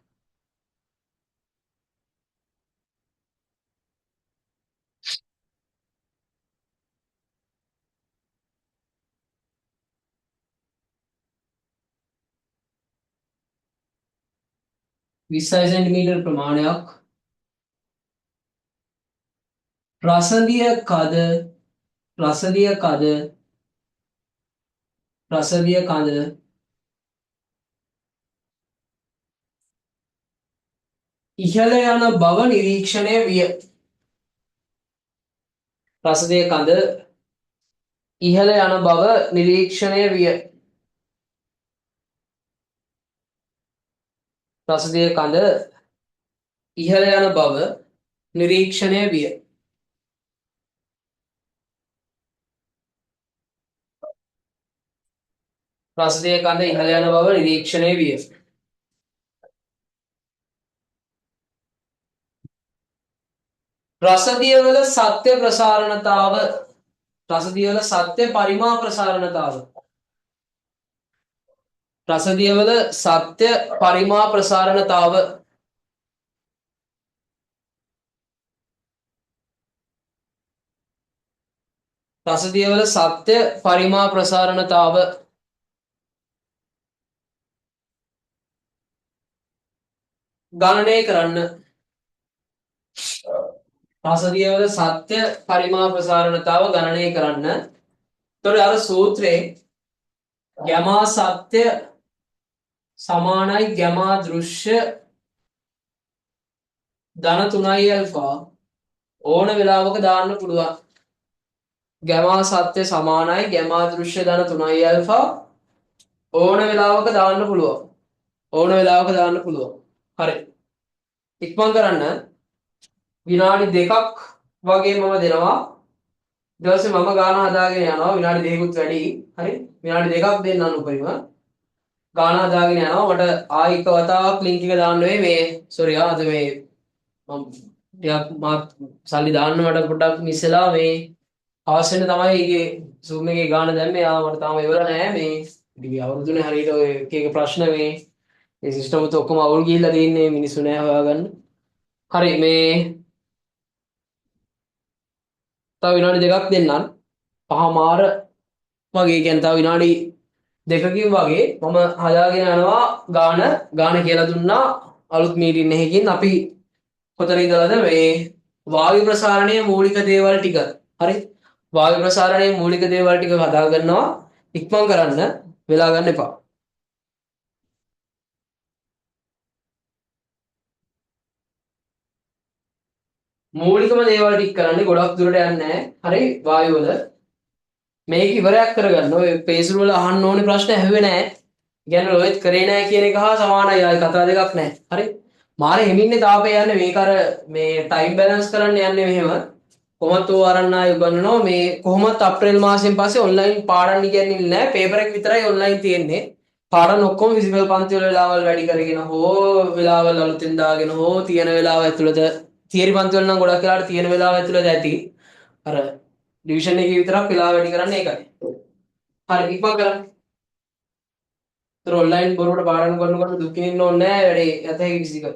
[SPEAKER 1] 20 සෙන්ටිමීටර් ප්‍රමාණයක් රසදිය කඳ රසදිය කඳ රසදිය කඳ ඉහළ යන බව නිරීක්ෂණය විය. රසදිය කඳ ඉහළ යන බව නිරීක්ෂණය විය. රසදිය කඳ ඉහළ යන බව නිරීක්ෂණය විය. රසදිය කඳ ඉහළ යන බව නිරීක්ෂණය විය. රසදියවල සත්‍ය ප්‍රසාරණතාව රසදියවල සත්‍ය පරිමා ප්‍රසාරණතාව රසදියවල සත්‍ය පරිමා ප්‍රසාරණතාව රසදියවල සත්‍ය පරිමා ප්‍රසාරණතාව ගණනය කරන්න. රසදියවල සත්‍ය පරිමා ප්‍රසාරණතාව ගණනය කරන්න. එතකොට අර සූත්‍රයේ ගැමා සත්‍ය සමානයි ගැමා දෘශ්‍ය ධන 3යි ඇල්ෆා ඕන වෙලාවක දාන්න පුළුවන්. ගැමා සත්‍ය සමානයි ගැමා දෘශ්‍ය ධන 3යි ඇල්ෆා ඕන වෙලාවක දාන්න පුළුවන්. ඕන වෙලාවක දාන්න පුළුවන්. හරි. ඉක්මන් කරන්න. විනාඩි 2ක් වගේ මම දෙනවා. ඊට පස්සේ මම ගාන හදාගෙන යනවා. විනාඩි 2කුත් වැඩි. හරි. විනාඩි 2ක් දෙන්න අනුපරිම. ගාන හදාගෙන යනවා. මට ආයි එක වතාවක් ලින්ක් එක දාන්න වෙයි මේ සෝරි අද මේ මම ටිකක් මාත් සල්ලි දාන්න මට පොඩ්ඩක් මිස් වෙලා මේ හවස් වෙන තමයි ඒකේ Zoom එකේ ගාන දැම්මේ. මට තාම ඉවර නෑ මේ ඉතින් අවුරුදුනේ හරියට ඔය එක එක ප්‍රශ්න මේ සිස්ටම් උත් ඔක්කොම අවුල් ගිහිල්ලා තියෙන්නේ මිනිස්සු නෑ හොයාගන්න. හරි මේ තව විනාඩි දෙකක් දෙන්නම්. පහමාර වගේ කියන්නේ තව විනාඩි දෙකකින් වගේ මම හදාගෙන යනවා ගාන කියලා දුන්නා අලුත් මීටින් එකකින් අපි කොතන ඉඳලාද මේ වායු ප්‍රසාරණයේ මූලික දේවල් ටික. හරි. වායු ප්‍රසාරණයේ මූලික දේවල් ටික හදා ගන්නවා. ඉක්මන් කරන්න වෙලා ගන්න එපා. මූලිකම දේවල් ටික කරන්නේ ගොඩක් දුරට යන්නේ නැහැ. හරි වායු වල මේක ඉවරයක් කරගන්න. ඔය පේසුරු වල අහන්න ඕනේ ප්‍රශ්න ඇහුවේ නැහැ. කියන්නේ රෝහිත් කරේ නැහැ කියන එක හා සමානයි. ආයි කතා දෙකක් නැහැ. හරි. මාර හිමින්නේ තාපේ යන්නේ මේක අර මේ ටයිම් බැලන්ස් කරන්න යන්නේ මෙහෙම. කොහොමද ඔය අරන් ආයෙ උගන්වනවා මේ කොහොමද අප්‍රේල් මාසෙන් පස්සේ ඔන්ලයින් පාඩම් ඉගෙනන්නේ නැහැ. පේපර් එක විතරයි ඔන්ලයින් තියෙන්නේ. පාඩම් ඔක්කොම ෆිසිකල් පන්ති වල වෙලාවල් වැඩි කරගෙන හෝ වෙලාවල් අලුතෙන් දාගෙන හෝ තියෙන වෙලාව ඇතුළත තියරි පන්ති වල නම් ගොඩක් වෙලාවට තියෙන වෙලාව ඇතුළත ඇති. අර ඩිවිෂන් එකේ විතරක් වෙලාව වැඩි කරන්නේ ඒකයි. හරි ඉක්මන් කරන්න. ඒතර ඔන්ලයින් බොරුවට පාඩම් කරනකොට දුකින් ඉන්න ඕනේ නැහැ වැඩේ යත හැකි ෆිසිකල්.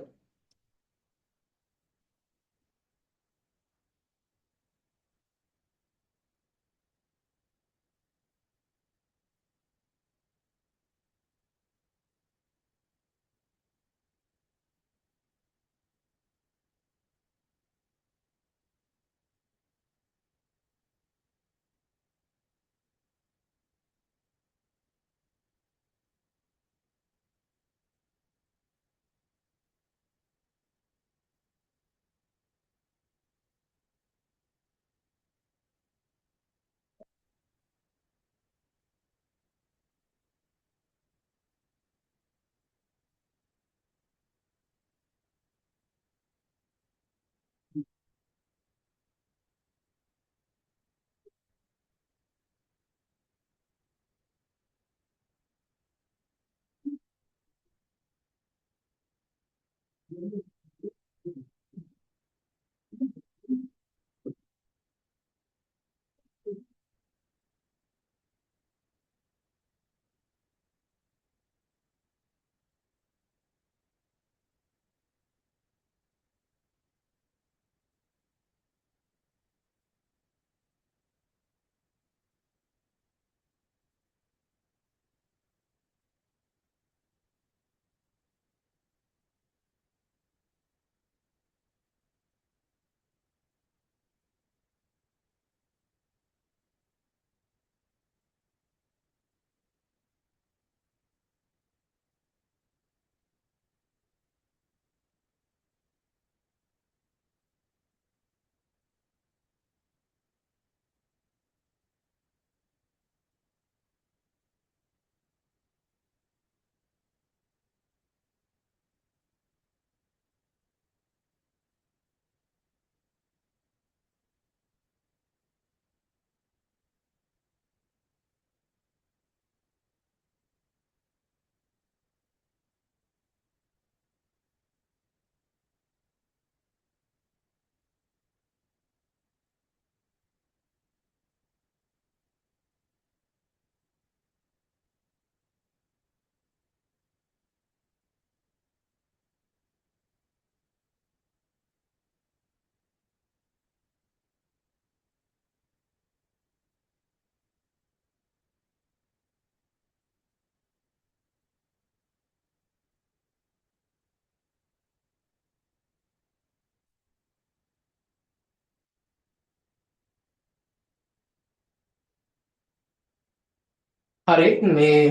[SPEAKER 1] හරි මේ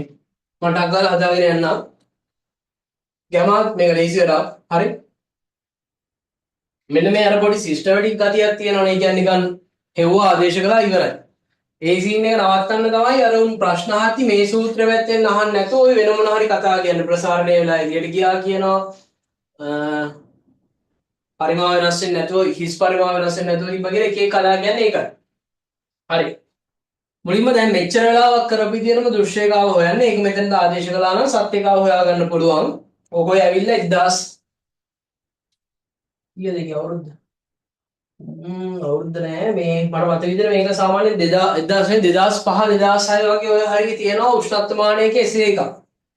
[SPEAKER 1] මට අග්ගල හදාගෙන යන්න ගැමාත් මේක ලේසි වැඩක් හරි මෙන්න මේ අර පොඩි සිස්ටමැටික් ගතියක් තියෙනවනේ ඒ කියන්නේ නිකන් හෙව්වා ආදේශ කළා ඉවරයි ඒ සීන් එක නවත්තන්න තමයි අර උන් ප්‍රශ්න අහද්දි මේ සූත්‍ර පැත්තෙන් අහන්න නැතුව ඔය වෙන මොන හරි කතා කියන්නේ ප්‍රසාරණය වෙලා එළියට ගියා කියනවා පරිමාව වෙනස් වෙන්නේ නැතුව හිස් පරිමාව වෙනස් වෙන්නේ නැතුව තිබ්බ කියලා එක එක කතා කියන්නේ ඒකයි හරි මුලින්ම දැන් මෙච්චර වෙලාවක් කරපු විදියටම දෘශ්‍යකාව හොයන්න ඒක මෙතෙන්ද ආදේශ කළා නම් සත්‍යකාව හොයාගන්න පුළුවන් ඕක ඔය ඇවිල්ලා 1000 ඊයේද කිය අවුරුද්ද අවුරුද්ද නෑ මේ මට මතක විදිහට මේක සාමාන්‍යයෙන් 2000 2005 2006 වගේ ඔය හරිය තියෙනවා උෂ්ණත්වමානයක එසේ එකක්.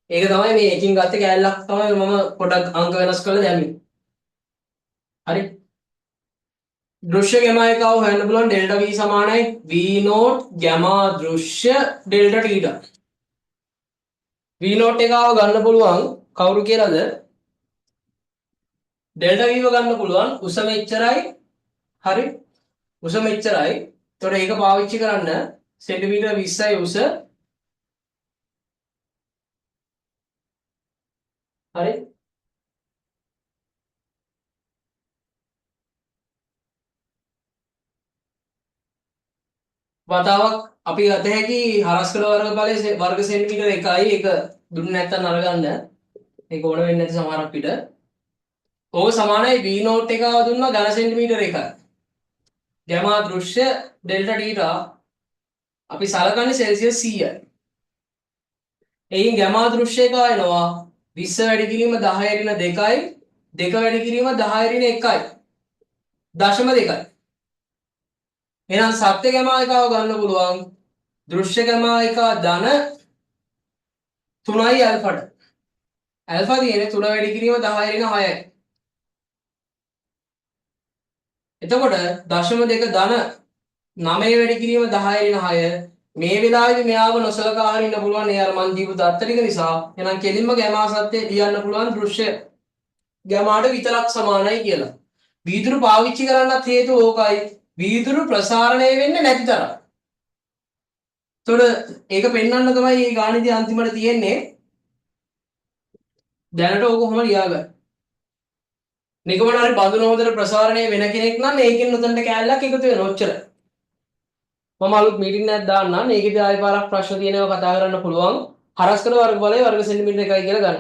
[SPEAKER 1] ඒක තමයි මේ එකින් ගත්ත කෑල්ලක් තමයි මම පොඩක් අංක වෙනස් කරලා දැම්මේ. හරි. දෘශ්‍ය ගැමා එකව හොයන්න පුළුවන් ඩෙල්ටා v සමානයි v නෝට් ගැමා දෘශ්‍ය ඩෙල්ටා තීටා. v නෝට් එකව ගන්න පුළුවන් කවුරු කියලාද? ඩෙල්ටා v ගන්න පුළුවන් උස මෙච්චරයි හරි උස මෙච්චරයි. එතකොට ඒක පාවිච්චි කරන්න සෙන්ටිමීටර 20යි උස. හරි. වතාවක් අපි ගත හැකි හරස්කඩ වර්ගඵලයේ වර්ග සෙන්ටිමීටර 1යි. ඒක දුන්නේ නැත්නම් අරගන්න. ඒක ඕන වෙන්නේ නැති සමහරක් පිට. ඕක සමානයි v නෝට් එකව දුන්නා ඝන සෙන්ටිමීටර 1යි. ගැමා දෘශ්‍ය ඩෙල්ටා තීටා අපි සලකන්නේ සෙල්සියස් 100යි. එයින් ගැමා දෘශ්‍ය එක එනවා 20 වැඩි කිරීම 10 ඍණ 2යි 2 වැඩි කිරීම 10 ඍණ 1යි 0.2යි. එහෙනම් සත්‍ය ගැමා එකව ගන්න පුළුවන් දෘශ්‍ය ගැමා එක ධන 3යි ඇල්ෆාට. ඇල්ෆා තියෙන්නේ 3 වැඩි කිරීම 10 ඍණ 6යි. එතකොට 0.2 ධන 9 වැඩි කිරීම 10 ඍණ 6 මේ වෙලාවේදී මෙයාව නොසලකා හරින්න පුළුවන් ඒ අර මන් දීපු දත්ත ටික නිසා. එහෙනම් කෙලින්ම ගැමා සත්‍ය ලියන්න පුළුවන් දෘශ්‍ය ගැමාට විතරක් සමානයි කියලා. වීදුරු පාවිච්චි කරන්නත් හේතුව ඕකයි. වීදුරු ප්‍රසාරණය වෙන්නේ නැති තරම්. එතකොට ඒක පෙන්වන්න තමයි මේ ගාණිතය අන්තිමට තියෙන්නේ. දැනට ඕක කොහොම ලියාගන්න. නිකමන හරි බඳුන හොදට ප්‍රසාරණය වෙන කෙනෙක් නම් ඒකෙන් උතන්ට කෑල්ලක් එකතු වෙනවා ඔච්චර. මම අලුත් මීටින් එකක් දාන්නම්. ඒකේදී ආයෙ පාරක් ප්‍රශ්න තියෙනවා කතා කරන්න පුළුවන්. හරස්කඩ වර්ගඵලයේ වර්ග සෙන්ටිමීටර 1යි කියලා ගන්න.